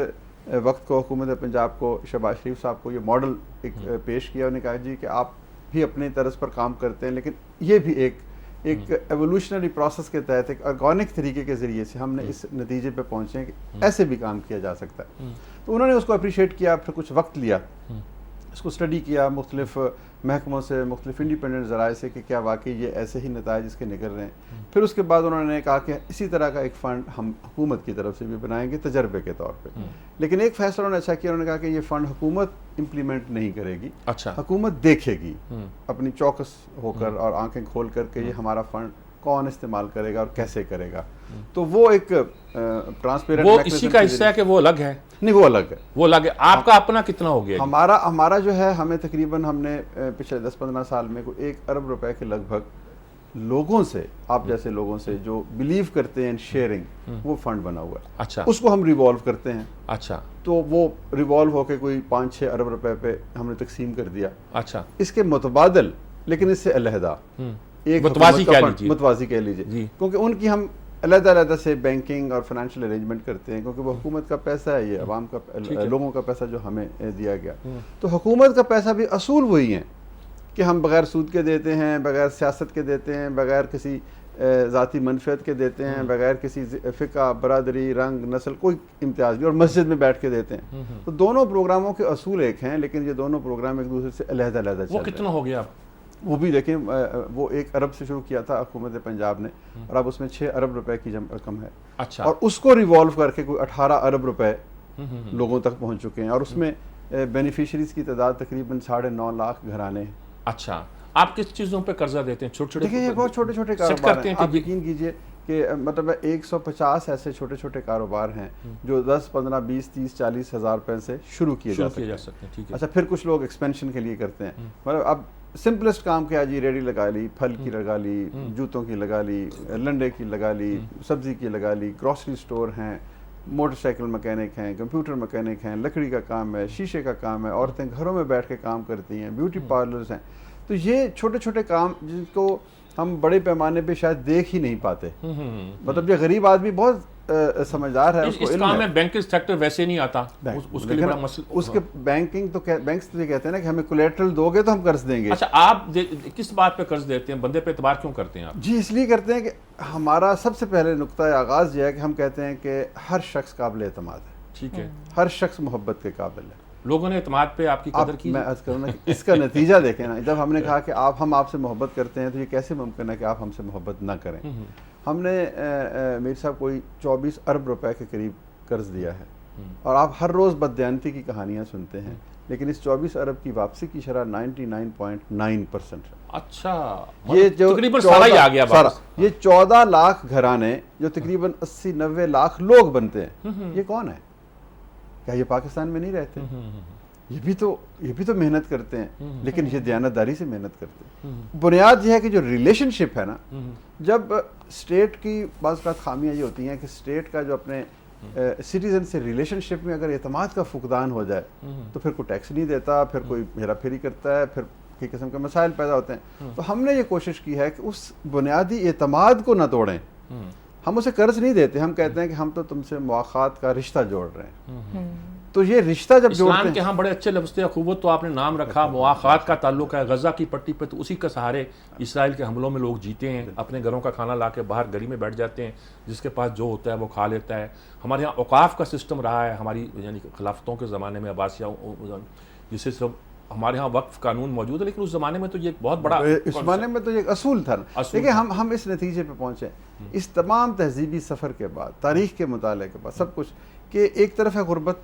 وقت کو, حکومت پنجاب کو, شہباز شریف صاحب کو یہ ماڈل ایک پیش کیا. انہوں نے کہا جی کہ آپ بھی اپنی طرز پر کام کرتے ہیں لیکن یہ بھی ایک ایوولوشنری پروسیس کے تحت ایک آرگینک طریقے کے ذریعے سے ہم نے اس نتیجے پہ پہنچے ہیں کہ ایسے بھی کام کیا جا سکتا ہے. تو انہوں نے اس کو اپریشیٹ کیا, پھر کچھ وقت لیا, اس کو اسٹڈی کیا مختلف محکموں سے, مختلف انڈیپینڈنٹ ذرائع سے کہ کیا واقعی یہ ایسے ہی نتائج اس کے نکل رہے ہیں. پھر اس کے بعد انہوں نے کہا کہ اسی طرح کا ایک فنڈ ہم حکومت کی طرف سے بھی بنائیں گے تجربے کے طور پہ. لیکن ایک فیصلہ انہوں نے اچھا کیا, انہوں نے کہا کہ یہ فنڈ حکومت امپلیمنٹ نہیں کرے گی. اچھا. حکومت دیکھے گی اپنی چوکس ہو کر اور آنکھیں کھول کر کے یہ ہمارا فنڈ کون استعمال کرے گا اور کیسے کرے گا. تو وہ ایک ٹرانسپیرنٹ, وہ اسی کا حصہ ہے کہ وہ الگ ہے؟ نہیں, وہ الگ ہے. وہ الگ ہے. آپ کا اپنا کتنا ہو گیا؟ ہمارا جو ہے, ہمیں تقریباً ہم نے پچھلے 10-15 سال میں 1 ارب روپے کے لگ بھگ لوگوں سے, آپ جیسے لوگوں سے جو بلیو کرتے ہیں شیئرنگ, وہ فنڈ بنا ہوا ہے. اچھا. اس کو ہم ریوالو کرتے ہیں. اچھا. تو وہ ریوالو ہو کے کوئی 5-6 ارب روپے پہ ہم نے تقسیم کر دیا. اچھا. اس کے متبادل لیکن اس سے علیحدہ ایک متوازی کہہ لیجیے, کیونکہ ان کی ہم علیحدہ سے بینکنگ اور فائنینشیل ارینجمنٹ کرتے ہیں, کیونکہ وہ حکومت کا پیسہ ہے, یہ عوام کا, لوگوں کا پیسہ جو ہمیں دیا گیا. تو حکومت کا پیسہ بھی اصول وہی ہیں کہ ہم بغیر سود کے دیتے ہیں, بغیر سیاست کے دیتے ہیں, بغیر کسی ذاتی منفعت کے دیتے ہیں, بغیر کسی فقہ, برادری, رنگ, نسل, کوئی امتیاز بھی, اور مسجد میں بیٹھ کے دیتے ہیں. تو دونوں پروگراموں کے اصول ایک ہیں لیکن یہ دونوں پروگرام ایک دوسرے سے علیحدہ چل رہے ہیں. وہ کتنا ہو گیا؟ وہ بھی دیکھیں, وہ 1 ارب سے شروع کیا تھا حکومت پنجاب نے, اور اب اس میں 6 ارب روپے کی رقم ہے. اچھا. اور اس کو ریوالو کر کے کوئی 18 ارب روپے لوگوں تک پہنچ چکے ہیں, اور اس میں بینیفیشریز کی تعداد تقریباً 9.5 لاکھ گھرانے ہیں. اچھا, آپ کس چیزوں پہ قرضہ دیتے ہیں؟ چھوٹے چھوٹے دیکھیں یہ بہت چھوٹے چھوٹے کاروبار ہیں. آپ یقین کیجئے کہ مطلب 150 ایسے چھوٹے چھوٹے کاروبار ہیں جو 10, 15, 20, 30, 40 ہزار روپے سے شروع کیے جا سکتے ہیں. ٹھیک ہے. اچھا پھر کچھ لوگ ایکسپینشن کے لیے کرتے ہیں. مطلب اب سمپلسٹ کام کیا جی, ریڑھی لگا لی, پھل کی لگا لی, جوتوں کی لگا لی, لنڈے کی لگا لی, سبزی کی لگا لی, گروسری سٹور ہیں, موٹر سائیکل مکینک ہیں, کمپیوٹر مکینک ہیں, لکڑی کا کام ہے, شیشے کا کام ہے, عورتیں گھروں میں بیٹھ کے کام کرتی ہیں, بیوٹی پارلرز ہیں. تو یہ چھوٹے چھوٹے کام جن کو ہم بڑے پیمانے پہ شاید دیکھ ہی نہیں پاتے. مطلب یہ غریب آدمی بہت سمجھدار ہے, اس کام میں بینکنگ سیکٹر ویسے نہیں آتا, اس کے لیے اس کے بینکنگ تو بینکس تو یہ کہتے ہیں نا کہ ہمیں کولیٹرل دو گے تو ہم قرض دیں گے. اچھا, آپ کس بات پہ قرض دیتے ہیں؟ بندے پہ اعتبار کیوں کرتے ہیں آپ؟ جی اس لیے کرتے ہیں کہ ہمارا سب سے پہلے نقطۂ آغاز یہ ہے کہ ہم کہتے ہیں کہ ہر شخص قابل اعتماد ہے. ٹھیک ہے. ہر شخص محبت کے قابل ہے. لوگوں نے اعتماد پہ آپ کی قدر کی. میں عرض کروں نا کہ اس کا نتیجہ دیکھیں نا, جب ہم نے کہا کہ ہم آپ سے محبت کرتے ہیں تو یہ کیسے ممکن ہے کہ آپ ہم سے محبت نہ کریں. ہم نے میر صاحب کوئی 24 ارب روپے کے قریب قرض دیا ہے, اور آپ ہر روز بددیانتی کی کہانیاں سنتے ہیں, لیکن اس 24 ارب کی واپسی کی شرح 99.9% ہے. اچھا, یہ جو تقریباً سارا ہی آ گیا واپس. یہ 14 لاکھ گھرانے جو تقریباً 80-90 لاکھ لوگ بنتے ہیں, یہ کون ہے؟ کیا یہ پاکستان میں نہیں رہتے؟ یہ بھی تو محنت کرتے ہیں, لیکن یہ دیانتداری سے محنت کرتے ہیں. بنیاد یہ ہے کہ جو ریلیشن شپ ہے نا, جب اسٹیٹ کی بعض اوقات خامیاں یہ ہوتی ہیں کہ اسٹیٹ کا جو اپنے سٹیزن سے ریلیشن شپ میں اگر اعتماد کا فقدان ہو جائے تو پھر کوئی ٹیکس نہیں دیتا, پھر کوئی ہیرا پھیری کرتا ہے, پھر کئی قسم کے مسائل پیدا ہوتے ہیں. تو ہم نے یہ کوشش کی ہے کہ اس بنیادی اعتماد کو نہ توڑیں. ہم اسے قرض نہیں دیتے, ہم کہتے ہیں کہ ہم تو تم سے مواخات کا رشتہ جوڑ رہے ہیں. تو یہ رشتہ جب جوڑتے ہیں, اسلام کے ہاں بڑے اچھے لفظ اخوت تو آپ نے نام رکھا, مواخات کا تعلق ہے. غزہ کی پٹی پہ تو اسی کے سہارے اسرائیل کے حملوں میں لوگ جیتے ہیں, اپنے گھروں کا کھانا لا کے باہر گلی میں بیٹھ جاتے ہیں, جس کے پاس جو ہوتا ہے وہ کھا لیتا ہے. ہمارے یہاں اوقاف کا سسٹم رہا ہے ہماری یعنی خلافتوں کے زمانے میں, عباسیہ جسے سب ہمارے ہاں وقف قانون موجود ہے, لیکن اس زمانے میں تو یہ بہت بڑا, اس زمانے میں تو یہ اصول تھا. دیکھیں ہم اس نتیجے پہ پہنچے اس تمام تہذیبی سفر کے بعد, تاریخ کے مطالعے کے بعد, سب کچھ, کہ ایک طرف ہے غربت,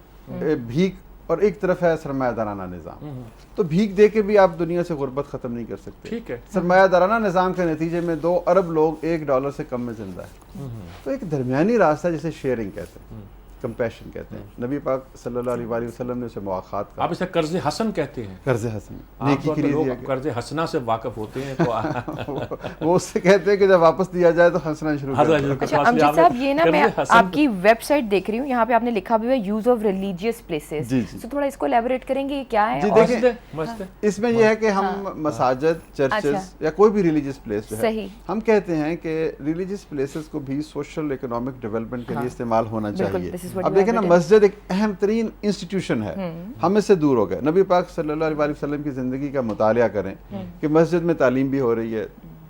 بھیک, اور ایک طرف ہے سرمایہ دارانہ نظام. تو بھیک دے کے بھی آپ دنیا سے غربت ختم نہیں کر سکتے. ٹھیک ہے. سرمایہ دارانہ نظام کے نتیجے میں 2 ارب لوگ $1 سے کم میں زندہ ہے. تو ایک درمیانی راستہ جسے شیئرنگ کہتے ہیں, کمپیشن کہتے ہیں, نبی پاک صلی اللہ علیہ وآلہ وسلم نے اسے مواخات کہا. آپ اسے قرض حسن کہتے ہیں. قرض حسن, نیکی کے لیے دیا گیا. قرض حسنہ سے واقف ہوتے ہیں تو وہ اس سے کہتے ہیں کہ جب واپس دیا جائے تو ہنسنا شروع کر دیں. اچھا امجد صاحب, یہ نا میں آپ کی ویب سائٹ دیکھ رہی ہوں, یہاں پہ آپ نے لکھا بھی ہے یوز آف ریلیجیس پلیسز, تو تھوڑا اس کو ایلیبوریٹ کریں گے, یہ کیا ہے؟ جی دیکھیں, اس میں یہ ہے کہ ہم مساجد, چرچز یا کوئی بھی ریلیجیس پلیس جو ہے, ہم کہتے ہیں کہ ریلیجیس پلیسز کو بھی سوشل اکنامک ڈیولپمنٹ کے لیے استعمال ہونا چاہیے. اب دیکھیں نا, مسجد ایک اہم ترین انسٹیٹیوشن ہے, ہم اس سے دور ہو گئے. نبی پاک صلی اللہ علیہ وسلم کی زندگی کا مطالعہ کریں کہ مسجد میں تعلیم بھی ہو رہی ہے,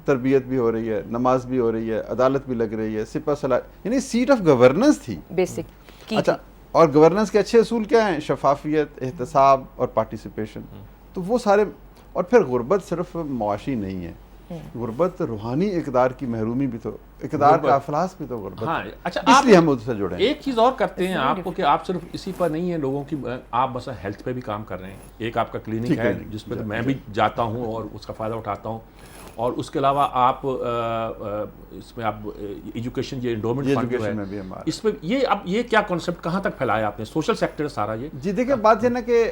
تربیت بھی ہو رہی ہے, نماز بھی ہو رہی ہے, عدالت بھی لگ رہی ہے, سپہ سالار, یعنی سیٹ آف گورننس تھی بیسک. اچھا, اور گورننس کے اچھے اصول کیا ہیں؟ شفافیت, احتساب اور پارٹیسپیشن. تو وہ سارے, اور پھر غربت صرف معاشی نہیں ہے, غربت روحانی اقدار کی محرومی بھی, تو اقدار کا افلاس بھی تو غربت. ہاں اچھا, اس لیے ہم اس سے جڑے ہیں. ایک چیز اور کرتے ہیں آپ کو کہ آپ صرف اسی پر نہیں ہیں لوگوں کی, آپ مثلا ہیلتھ پہ بھی کام کر رہے ہیں. ایک آپ کا کلینک ہے جس پہ میں بھی جاتا ہوں اور اس کا فائدہ اٹھاتا ہوں, اور اس کے علاوہ آپ اس میں آپ ایجوکیشن, یہ انڈومنٹ فنڈ جو ہے اس میں, یہ اب یہ کیا کانسیپٹ کہاں تک پھیلایا آپ نے؟ سوشل سیکٹر سارا یہ. جی دیکھیں, بات یہ نا کہ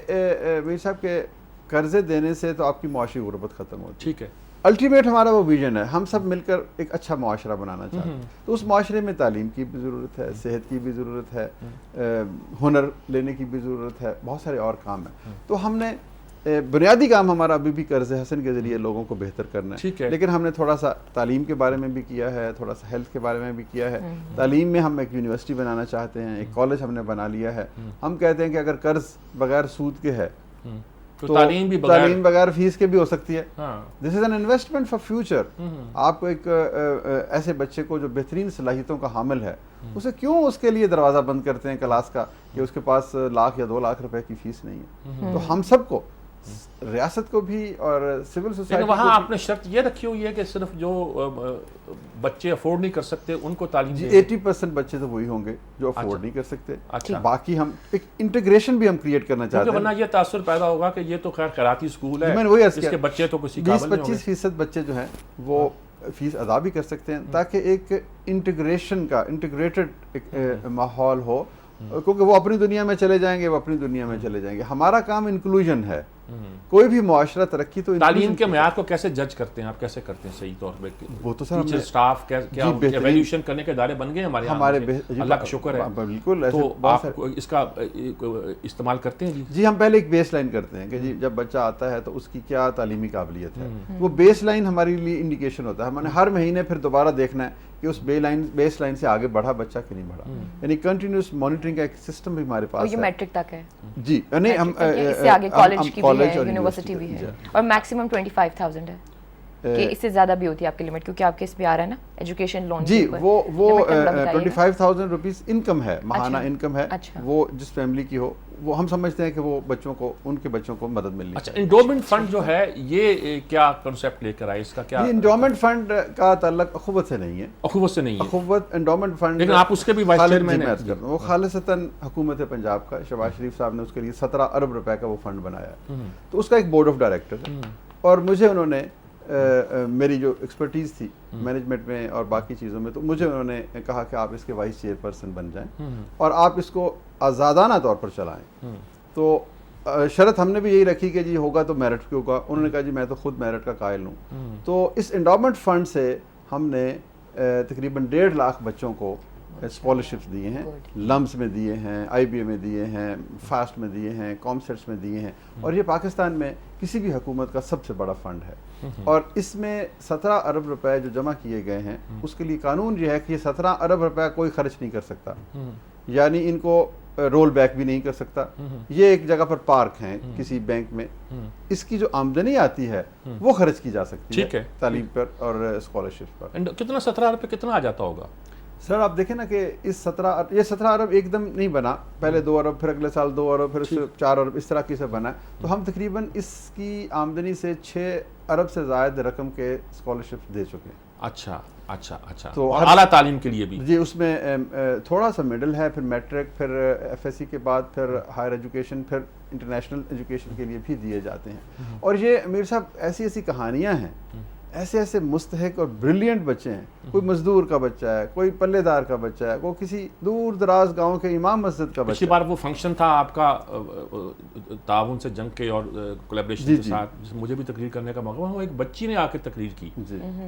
میر صاحب کے قرضے دینے سے تو آپ کی معاشی غربت ختم ہوتی. ٹھیک ہے. الٹیمیٹ ہمارا وہ ویژن ہے, ہم سب مل کر ایک اچھا معاشرہ بنانا چاہتے ہیں. تو اس معاشرے میں تعلیم کی بھی ضرورت ہے, صحت کی بھی ضرورت ہے, ہنر لینے کی بھی ضرورت ہے, بہت سارے اور کام ہیں. تو ہم نے بنیادی کام ہمارا ابھی بھی قرض حسن کے ذریعے لوگوں کو بہتر کرنا ہے, لیکن ہم نے تھوڑا سا تعلیم کے بارے میں بھی کیا ہے, تھوڑا سا ہیلتھ کے بارے میں بھی کیا ہے. تعلیم میں ہم ایک یونیورسٹی بنانا چاہتے ہیں, ایک کالج ہم نے بنا لیا ہے. ہم کہتے ہیں کہ اگر قرض بغیر سود کے ہے تو تعلیم بغیر فیس کے بھی ہو سکتی ہے. This is an investment for future. آپ کو ایک ایسے بچے کو جو بہترین صلاحیتوں کا حامل ہے, اسے کیوں اس کے لیے دروازہ بند کرتے ہیں کلاس کا کہ اس کے پاس 1 لاکھ یا 2 لاکھ روپے کی فیس نہیں ہے. تو ہم سب کو ریاست کو بھی اور سول لیکن سوسائٹی وہاں کو آپ نے شرط یہ رکھی ہوئی ہے کہ صرف جو بچے افورڈ نہیں کر سکتے ان کو تعلیم جی دیں؟ 80% بچے تو وہی ہوں گے جو افورڈ نہیں کر سکتے. اچھا. باقی ہم ایک انٹیگریشن بھی ہم کریٹ کرنا چاہتے کیونکہ ہیں. ورنہ یہ تاثر پیدا ہوگا کہ یہ تو خیر خیراتی اسکول ہے، میں نے وہی عرض اس کیا، کے بچے تو کسی قابل نہیں ہوں گے. 20-25% بچے جو ہیں وہ فیس ادا بھی کر سکتے ہیں تاکہ ایک انٹیگریشن کا انٹیگریٹڈ ایک ماحول ہو، کیونکہ وہ اپنی دنیا میں چلے جائیں گے، وہ اپنی دنیا میں چلے جائیں گے. ہمارا کام انکلوژن ہے. کوئی بھی معاشرہ ترقی تو تعلیم کے معیار کو کیسے جج کرتے ہیں آپ، کیسے کرتے ہیں صحیح طور پہ؟ وہ تو سر ٹیچر اسٹاف کیا ایویلیوشن کرنے کے ادارے بن گئے ہمارے اللہ کا شکر ہے. بالکل. تو آپ اس کا استعمال کرتے ہیں؟ جی ہم پہلے ایک بیس لائن کرتے ہیں کہ جی جب بچہ آتا ہے تو اس کی کیا تعلیمی قابلیت ہے. وہ بیس لائن ہمارے لیے انڈیکیشن ہوتا ہے. ہم نے ہر مہینے پھر دوبارہ دیکھنا ہے کہ اس بیس لائن سے آگے بڑھا بچہ کہ نہیں بڑھا. یعنی کنٹینیوس مانیٹرنگ کا ایک سسٹم بھی ہمارے پاس ہے. یہ میٹرک تک ہے جی، نہیں ہم اس سے آگے کالج کی بھی ہے، اور یونیورسٹی بھی ہے، اور میکسیمم 25,000 ہے کہ اس سے زیادہ بھی ہوتی ہے آپ کی لمٹ، کیونکہ آپ کے اس پہ آ رہا ہے نا ایجوکیشن لون. جی وہ 25,000 روپیز انکم ہے، ماہانہ انکم ہے. وہ جس فیملی کی ہو وہ ہم سمجھتے ہیں کہ وہ بچوں کو، ان کے بچوں کو مدد ملنی. اچھا، انڈومنٹ فنڈ جو ہے یہ کیا کنسیپٹ لے کر آئے؟ اس کا کیا؟ انڈومنٹ فنڈ کا تعلق اخوت سے نہیں ہے. اخوت سے نہیں ہے؟ اخوت انڈومنٹ فنڈ، لیکن آپ اس کے بھی وائس چیئرمین ہیں. وہ خالصتاً حکومت پنجاب کا، شہباز شریف صاحب نے اس کے لیے 17 ارب روپے کا وہ فنڈ بنایا ہے. تو اس کا ایک بورڈ آف ڈائریکٹر ہے، اور مجھے انہوں نے میری جو ایکسپرٹیز تھی مینجمنٹ میں اور باقی چیزوں میں، تو مجھے انہوں نے کہا کہ آپ اس کے وائس چیئر پرسن بن جائیں اور آپ اس کو آزادانہ طور پر چلائیں. تو شرط ہم نے بھی یہی رکھی کہ جی ہوگا تو میرٹ کی ہوگا. انہوں نے کہا جی میں تو خود میرٹ کا قائل ہوں. تو اس انڈومنٹ فنڈ سے ہم نے تقریباً 1.5 لاکھ بچوں کو اسکالرشپس دیے ہیں. لمس میں دیے ہیں، آئی بی اے میں دیے ہیں، فاسٹ میں دیے ہیں، کامسیٹس میں دیے ہیں. اور یہ پاکستان میں کسی بھی حکومت کا سب سے بڑا فنڈ ہے. اور اس میں 17 ارب روپے جو جمع کیے گئے ہیں، اس کے لیے قانون یہ ہے کہ یہ 17 ارب روپے کوئی خرچ نہیں کر سکتا. یعنی ان کو رول بیک بھی نہیں کر سکتا. یہ ایک جگہ پر پارک ہیں کسی بینک میں. اس کی جو آمدنی آتی ہے وہ خرچ کی جا سکتی ہے تعلیم پر اور اسکالرشپ پر. کتنا 17 ارب پہ کتنا آ جاتا ہوگا سر؟ آپ دیکھیں نا کہ یہ 17 ارب ایک دم نہیں بنا. پہلے 2 ارب، پھر اگلے سال 2 ارب، پھر 4 ارب، اس طرح کی سے بنا. تو ہم تقریباً اس کی آمدنی سے 6 ارب سے زائد رقم کے اسکالرشپ دے چکے ہیں. اچھا اچھا اچھا. تو اعلیٰ تعلیم کے لیے بھی؟ جی اس میں تھوڑا سا مڈل ہے، پھر میٹرک، پھر ایف ایس سی کے بعد پھر ہائر ایجوکیشن، پھر انٹرنیشنل ایجوکیشن کے لیے بھی دیے جاتے ہیں. اور یہ امیر صاحب ایسی ایسی کہانیاں ہیں، ایسے ایسے مستحق اور بریلینٹ بچے ہیں. کوئی مزدور کا بچہ ہے، کوئی پلے دار کا بچہ ہے، کوئی کسی دور دراز گاؤں کے امام مسجد کا بچہ. پچھلی بار وہ فنکشن تھا آپ کا تعاون سے جنگ کے اور کولیبریشن کے ساتھ، مجھے بھی تقریر کرنے کا موقع. وہ ایک بچی نے آ کے تقریر کی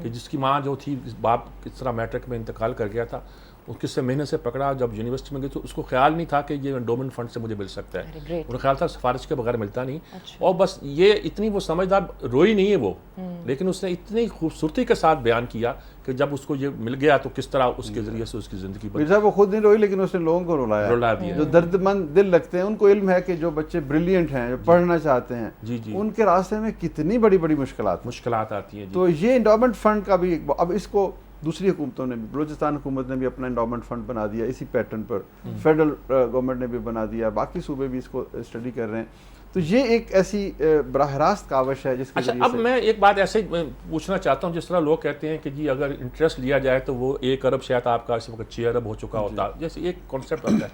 کہ جس کی ماں جو تھی، باپ کس طرح میٹرک میں انتقال کر گیا تھا، اس کس سے محنت سے پکڑا. جب یونیورسٹی میں گئی تو اس کو خیال نہیں تھا کہ یہ انڈومنٹ فنڈ سے مجھے مل سکتا ہے. انہیں خیال تھا سفارش کے بغیر ملتا نہیں. اور بس یہ اتنی وہ سمجھدار روئی نہیں ہے وہ، لیکن اس نے اتنی خوبصورتی کے ساتھ بیان کیا کہ جب اس کو یہ مل گیا تو کس طرح اس کے ذریعے سے اس کی زندگی بدلی. صاحب وہ خود نہیں روئی، لیکن اس نے لوگوں کو رلا دیا. جو درد مند دل لگتے ہیں، ان کو علم ہے کہ جو بچے بریلینٹ ہیں، جو پڑھنا چاہتے ہیں، ان کے راستے میں کتنی بڑی بڑی مشکلات آتی ہیں. تو یہ انڈومنٹ فنڈ کا بھی اب اس کو دوسری حکومتوں نے بھی، بلوچستان حکومت نے بھی اپنا انڈومنٹ فنڈ بنا دیا اسی پیٹرن پر. فیڈرل گورنمنٹ نے بھی بنا دیا، باقی صوبے بھی اس کو اسٹڈی کر رہے ہیں. تو یہ ایک ایسی براہ راست کاوش ہے جس کے ذریعے. اب میں ایک بات ایسے پوچھنا چاہتا ہوں، جس طرح لوگ کہتے ہیں کہ جی اگر انٹرسٹ لیا جائے تو وہ 1 ارب شاید آپ کا اس وقت 6 ارب ہو چکا ہوتا، جیسے ایک کانسیپٹ ہوتا ہے.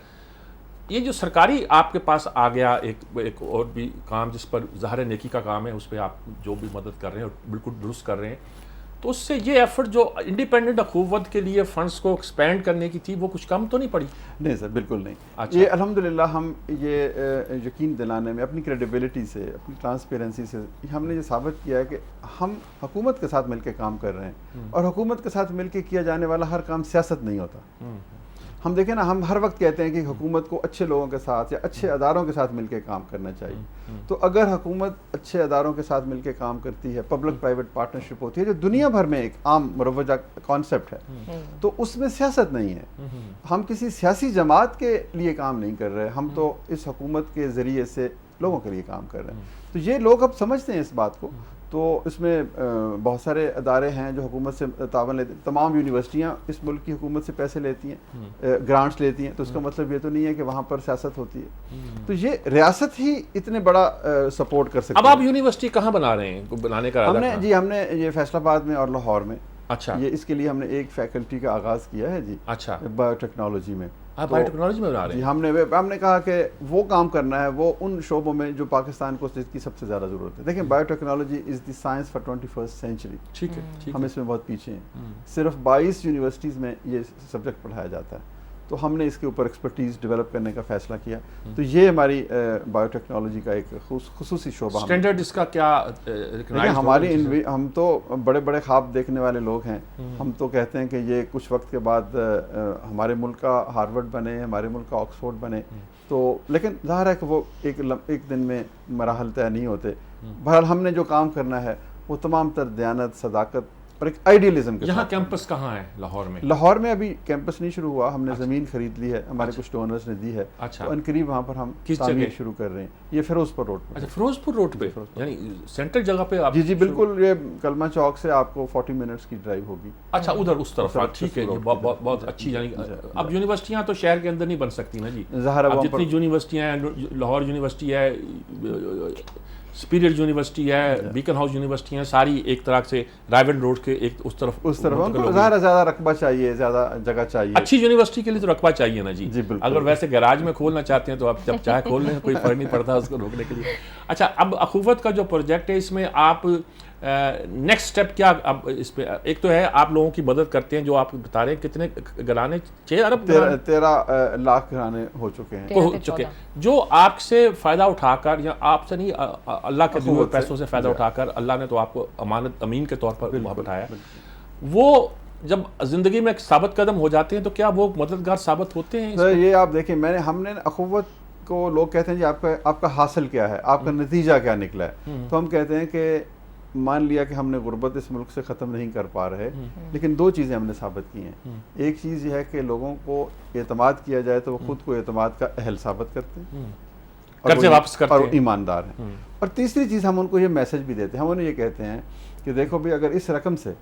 یہ جو سرکاری آپ کے پاس آ گیا ایک اور بھی کام جس پر ظاہر نیکی کا کام ہے، اس پہ آپ جو بھی مدد کر رہے ہیں اور بالکل درست کر رہے ہیں، تو اس سے یہ ایفرٹ جو انڈیپینڈنٹ اخوت کے لیے فنڈز کو ایکسپینڈ کرنے کی تھی وہ کچھ کم تو نہیں پڑی؟ نہیں سر، بالکل نہیں. یہ الحمدللہ ہم یہ یقین دلانے میں اپنی کریڈیبلٹی سے، اپنی ٹرانسپیرنسی سے ہم نے یہ ثابت کیا ہے کہ ہم حکومت کے ساتھ مل کے کام کر رہے ہیں. اور حکومت کے ساتھ مل کے کیا جانے والا ہر کام سیاست نہیں ہوتا. ہم دیکھیں نا، ہم ہر وقت کہتے ہیں کہ حکومت کو اچھے لوگوں کے ساتھ یا اچھے اداروں کے ساتھ مل کے کام کرنا چاہیے. تو اگر حکومت اچھے اداروں کے ساتھ مل کے کام کرتی ہے، پبلک پرائیویٹ پارٹنرشپ ہوتی ہے جو دنیا بھر میں ایک عام مروجہ کانسیپٹ ہے، تو اس میں سیاست نہیں ہے. ہم کسی سیاسی جماعت کے لیے کام نہیں کر رہے، ہم تو اس حکومت کے ذریعے سے لوگوں کے لیے کام کر رہے ہیں. تو یہ لوگ اب سمجھتے ہیں اس بات کو. تو اس میں بہت سارے ادارے ہیں جو حکومت سے تعاون لیتے ہیں. تمام یونیورسٹیاں اس ملک کی حکومت سے پیسے لیتی ہیں, گرانٹس لیتی ہیں, تو اس کا مطلب یہ تو نہیں ہے کہ وہاں پر سیاست ہوتی ہے. تو یہ ریاست ہی اتنے بڑا سپورٹ کر سکتی ہے. اب آپ یونیورسٹی کہاں بنا رہے ہیں, بنانے کا ارادہ کہاں؟ ہم نے یہ فیصل آباد میں اور لاہور میں. اچھا, یہ اس کے لیے ہم نے ایک فیکلٹی کا آغاز کیا ہے جی. اچھا, بایو ٹیکنالوجی میں. آپ بایو ٹیکنالوجی میں بنا رہے جی, ہیں؟ ہم نے کہا کہ وہ کام کرنا ہے وہ ان شعبوں میں جو پاکستان کو اس کی سب سے زیادہ ضرورت ہے. دیکھیں, bio technology is the science for 21st century. ٹھیک ہے, ہم اس میں بہت پیچھے ہیں. صرف 22 یونیورسٹیز میں یہ سبجیکٹ پڑھایا جاتا ہے. تو ہم نے اس کے اوپر ایکسپرٹیز ڈیولپ کرنے کا فیصلہ کیا. تو یہ ہماری بایو ٹیکنالوجی کا ایک خصوصی شعبہ. اسٹینڈرڈ اس کا کیا؟ ہم تو بڑے بڑے خواب دیکھنے والے لوگ ہیں. ہم تو کہتے ہیں کہ یہ کچھ وقت کے بعد ہمارے ملک کا ہارورڈ بنے, ہمارے ملک کا آکسفورڈ بنے. تو لیکن ظاہر ہے کہ وہ ایک دن میں مراحل طے نہیں ہوتے. بہرحال ہم نے جو کام کرنا ہے وہ تمام تر دیانت, صداقت اور ایک آئیڈیلزم کے ساتھ. یہاں کیمپس کہاں ہے لاہور میں؟ لاہور میں ابھی کیمپس نہیں شروع ہوا. ہم نے زمین خرید لی ہے, ہمارے کچھ ڈونرز نے دی ہے. تو ان قریب وہاں پر ہم تعمیر شروع کر رہے ہیں. یہ فیروز پور روڈ پہ. اچھا, فیروز پور روڈ پہ, یعنی سینٹرل جگہ پہ آپ؟ جی جی بالکل. یہ کلمہ چوک سے آپ کو 40 منٹس کی ڈرائیو ہوگی. اچھا, ادھر اس طرف. ٹھیک ہے, بہت اچھی. یعنی اب یونیورسٹیاں تو شہر کے اندر نہیں بن سکتی نا جی. اب جتنی یونیورسٹیاں ہیں, لاہور یونیورسٹی ہے, سپیریئر یونیورسٹی ہے, بیکن ہاؤس یونیورسٹی ہیں, ساری ایک طرح سے رائیول روڈ کے ایک اس طرف زیادہ رقبہ چاہیے, زیادہ جگہ چاہیے. اچھی یونیورسٹی کے لیے تو رقبہ چاہیے نا جی. بالکل. اگر ویسے گیراج میں کھولنا چاہتے ہیں تو آپ جب چاہے کھول لیں, کوئی فرق نہیں پڑتا اس کو روکنے کے لیے. اچھا, اب اخوت کا جو پروجیکٹ ہے اس میں آپ نیکسٹ سٹیپ کیا؟ اب اس پہ ایک تو ہے آپ لوگوں کی مدد کرتے ہیں, جو آپ بتا رہے ہیں کتنے گھرانے, 6 ارب 13 لاکھ گھرانے ہو چکے ہیں. جو آپ سے فائدہ اٹھا کر, یا آپ سے نہیں, اللہ کے دیے ہوئے پیسوں سے فائدہ اٹھا کر اللہ نے تو آپ کو امانت امین کے طور پر بٹھایا, وہ جب زندگی میں ایک ثابت قدم ہو جاتے ہیں تو کیا وہ مددگار ثابت ہوتے ہیں؟ یہ آپ دیکھیں, ہم نے اخوت کو, لوگ کہتے ہیں جی آپ کا حاصل کیا ہے, آپ کا نتیجہ کیا نکلا ہے. تو ہم کہتے ہیں کہ مان لیا کہ ہم نے غربت اس ملک سے ختم نہیں کر پا رہے, لیکن 2 چیزیں ہم نے ثابت کی ہیں. ایک چیز یہ ہے کہ لوگوں کو اعتماد کیا جائے تو وہ خود کو اعتماد کا اہل ثابت کرتے ہیں, قرضے واپس کرتے ہیں, اور ایماندار ہیں. اور تیسری چیز, ہم ان کو یہ میسج بھی دیتے ہیں. ہم انہیں یہ کہتے ہیں کہ دیکھو بھی, اگر اس رقم سے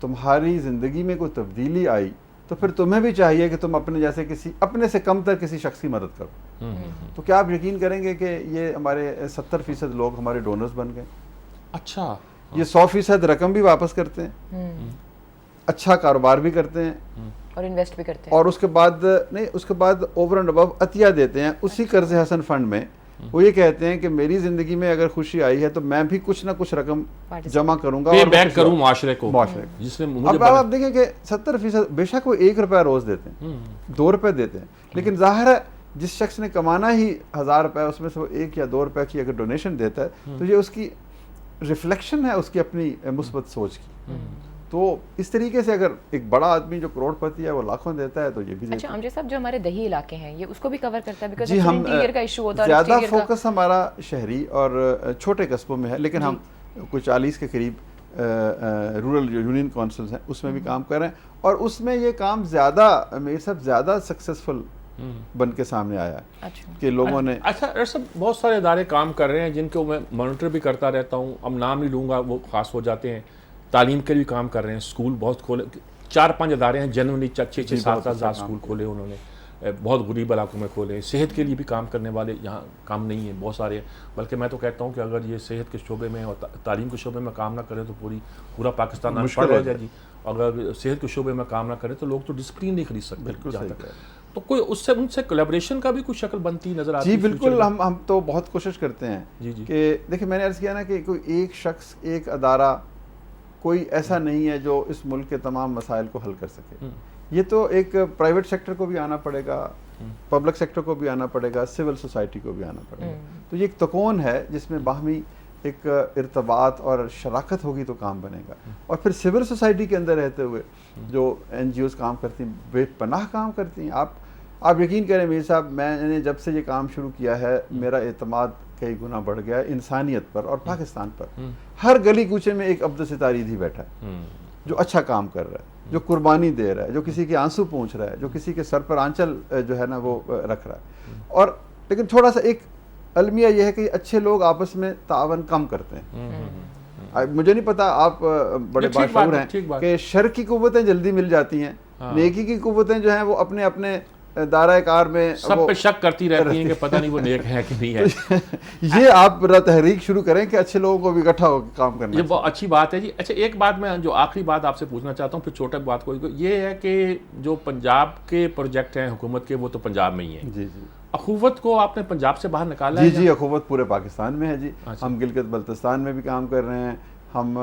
تمہاری زندگی میں کوئی تبدیلی آئی تو پھر تمہیں بھی چاہیے کہ تم اپنے جیسے اپنے سے کم تر کسی شخص کی مدد کرو. تو کیا آپ یقین کریں گے کہ یہ ہمارے 70% لوگ ہمارے ڈونرز بن گئے. اچھا, یہ 100% رقم بھی واپس کرتے ہیں, اچھا کاروبار بھی کرتے ہیں, اور انویسٹ بھی کرتے ہیں, اور اس کے بعد اوور اینڈ ابو عطیہ دیتے ہیں اسی قرض حسن فنڈ میں. وہ یہ کہتے ہیں کہ میری زندگی میں اگر خوشی آئی ہے تو میں بھی کچھ نہ کچھ رقم جمع کروں گا, پے بیک کروں معاشرے کو. جس نے اب آپ دیکھیں کہ 70% بے شک وہ 1 روپیہ روز دیتے ہیں, 2 روپے دیتے ہیں, لیکن ظاہر ہے جس شخص نے کمانا ہی 1000 روپے, اس میں سے وہ 1 یا 2 روپے کی اگر ڈونیشن دیتا ہے تو یہ اس کی ریفلیکشن ہے اس کی اپنی مثبت سوچ کی. تو اس طریقے سے اگر ایک بڑا آدمی جو کروڑ پتی ہے وہ لاکھوں دیتا ہے تو یہ بھی. اچھا امجد صاحب, جو ہمارے دیہی علاقے ہیں یہ اس کو بھی کور کرتا ہے؟ بیکاز جی, ہم انٹیریئر کا ایشو ہوتا ہے, زیادہ فوکس ہمارا شہری اور چھوٹے قصبوں میں ہے, لیکن ہم کوئی 40 کے قریب رورل یونین کونسلز ہیں اس میں بھی کام کر رہے ہیں, اور اس میں یہ کام زیادہ میرے سب زیادہ سکسیسفل بن کے سامنے آیا ہے کہ لوگوں نے. اچھا سب بہت سارے ادارے کام کر رہے ہیں جن کو میں مانیٹر بھی کرتا رہتا ہوں, اب نام نہیں لوں گا وہ خاص ہو جاتے ہیں. تعلیم کے بھی کام کر رہے ہیں, اسکول بہت کھولے, 4-5 ادارے ہیں جنرلی 6-7 اسکول کھولے انہوں نے, بہت غریب علاقوں میں کھولے. صحت کے لیے بھی کام کرنے والے یہاں کام نہیں ہیں, بہت سارے ہیں. بلکہ میں تو کہتا ہوں کہ اگر یہ صحت کے شعبے میں اور تعلیم کے شعبے میں کام نہ کرے تو پورا پاکستان انپڑھ ہو جائے جی. اگر صحت کے شعبے میں کام نہ کرے تو لوگ تو ڈسپلن نہیں خرید سکتے. تو کوئی ان سے کولیبریشن کا بھی کوئی شکل بنتی نظر آتی ہے؟ جی بالکل, ہم تو بہت کوشش کرتے ہیں کہ دیکھیں, میں نے عرض کیا نا کہ کوئی ایک شخص, ایک ادارہ کوئی ایسا نہیں ہے جو اس ملک کے تمام مسائل کو حل کر سکے. یہ تو ایک پرائیویٹ سیکٹر کو بھی آنا پڑے گا, پبلک سیکٹر کو بھی آنا پڑے گا, سول سوسائٹی کو بھی آنا پڑے گا. تو یہ ایک تکون ہے جس میں باہمی ایک ارتباط اور شراکت ہوگی تو کام بنے گا. اور پھر سول سوسائٹی کے اندر رہتے ہوئے جو NGOs کام کرتی ہیں, بے پناہ کام کرتی ہیں. آپ یقین کریں میر صاحب, میں نے جب سے یہ کام شروع کیا ہے میرا اعتماد کئی گنا بڑھ گیا ہے انسانیت پر اور پاکستان پر. ہر گلی کوچے میں ایک عبد ستار ہی بیٹھا ہے جو اچھا کام کر رہا ہے, جو قربانی دے رہا ہے, جو کسی کے آنسو پونچھ رہا ہے, جو کسی کے سر پر آنچل جو ہے نا وہ رکھ رہا ہے. اور لیکن تھوڑا سا ایک المیہ یہ ہے کہ اچھے لوگ آپس میں تعاون کم کرتے ہیں. مجھے نہیں پتا آپ بڑے باشعور ہیں کہ شر کی قوتیں جلدی مل جاتی ہیں، نیکی کی قوتیں جو ہیں وہ اپنے اپنے دائرہ کار میں سب پہ شک کرتی رہتی ہیں کہ پتہ نہیں وہ نیک ہے کہ نہیں ہے. یہ آپ تحریک شروع کریں کہ اچھے لوگوں کو بھی اکٹھا ہو کے کام کرنا. یہ بہت اچھی بات ہے جی. اچھا ایک بات میں جو آخری بات آپ سے پوچھنا چاہتا ہوں پھر چھوٹا بات کوئی یہ ہے کہ جو پنجاب کے پروجیکٹ ہیں حکومت کے وہ تو پنجاب میں ہی ہیں. جی جی. اخوت کو آپ نے پنجاب سے باہر نکالا ہے؟ جی اخوت پورے پاکستان میں ہے جی. ہم گلگت بلتستان میں بھی کام کر رہے ہیں، ہم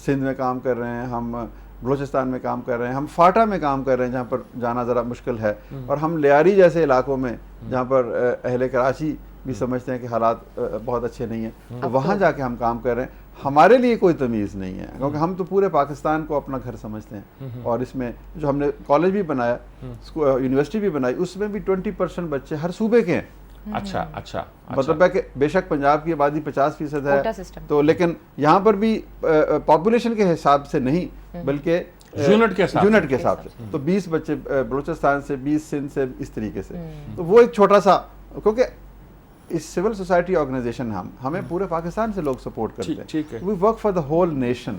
سندھ میں کام کر رہے ہیں، ہم بلوچستان میں کام کر رہے ہیں، ہم فاٹا میں کام کر رہے ہیں جہاں پر جانا ذرا مشکل ہے، اور ہم لیاری جیسے علاقوں میں جہاں پر اہل کراچی بھی سمجھتے ہیں کہ حالات بہت اچھے نہیں ہیں، تو وہاں جا کے ہم کام کر رہے ہیں. ہمارے لیے کوئی تمیز نہیں ہے کیونکہ ہم تو پورے پاکستان کو اپنا گھر سمجھتے ہیں، اور اس میں جو ہم نے کالج بھی بنایا، یونیورسٹی بھی بنائی، اس میں بھی 20% بچے ہر صوبے کے ہیں. اچھا اچھا. مطلب ہے کہ بے شک پنجاب کی آبادی 50% ہے تو، لیکن یہاں پر بھی پاپولیشن کے حساب سے نہیں بلکہ یونٹ کے حساب سے. تو 20 بچے بلوچستان سے، 20 سندھ سے، اس طریقے سے. تو وہ ایک چھوٹا سا، کیونکہ اس سول سوسائٹی آرگنائزیشن ہمیں پورے پاکستان سے لوگ سپورٹ کرتے ہیں. We work for the whole nation.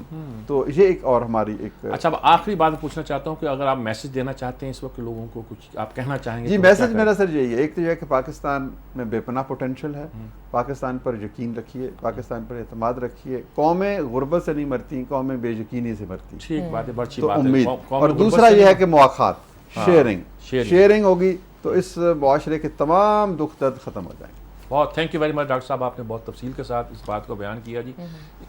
تو یہ ایک اور ہماری ایک. اچھا اب آخری بات پوچھنا چاہتا ہوں کہ اگر آپ میسج دینا چاہتے ہیں اس وقت لوگوں کو، کچھ آپ کہنا چاہیں گے؟ جی میسج میرا سر یہی ہے، ایک تو یہ ہے کہ پاکستان میں بے پناہ پوٹینشل ہے، پاکستان پر یقین رکھیے، پاکستان پر اعتماد رکھیے. قومیں غربت سے نہیں مرتی، قومیں بے یقینی سے مرتی. ٹھیک بات ہے، بڑی اچھی تو بات ہے. امید. اور دوسرا یہ ہے کہ مواخات، شیئرنگ ہوگی تو اس معاشرے کے تمام دکھ درد ختم ہو جائیں گے. بہت thank you very much doctor صاحب، آپ نے بہت تفصیل کے ساتھ اس بات کو بیان کیا جی.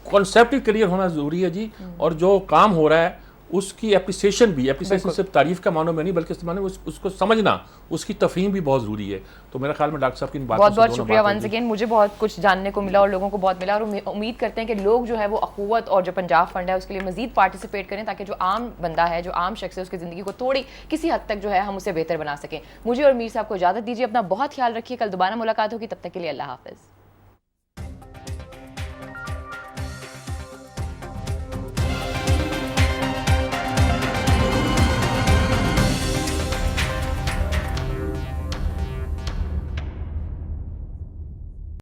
کانسیپٹ کلیئر ہونا ضروری ہے جی، اور جو کام ہو رہا ہے اس کی اپریسیشن بھی، اپریسیشن صرف تعریف کا معنی میں نہیں بلکہ اس معنی میں اس کو سمجھنا، اس کی تفہیم بھی بہت ضروری ہے. تو میرا خیال میں ڈاکٹر صاحب کی ان باتوں سے بہت شکریہ ونس اگین. مجھے بہت کچھ جاننے کو ملا اور لوگوں کو بہت ملا، اور امید کرتے ہیں کہ لوگ جو ہے وہ اخوت اور جو پنجاب فنڈ ہے اس کے لیے مزید پارٹیسپیٹ کریں تاکہ جو عام بندہ ہے، جو عام شخص ہے، اس کی زندگی کو تھوڑی کسی حد تک جو ہے ہم اسے بہتر بنا سکیں. مجھے اور میر صاحب کو اجازت دیجیے، اپنا بہت خیال رکھیے. کل دوبارہ ملاقات ہوگی، تب تک کے لیے اللہ حافظ.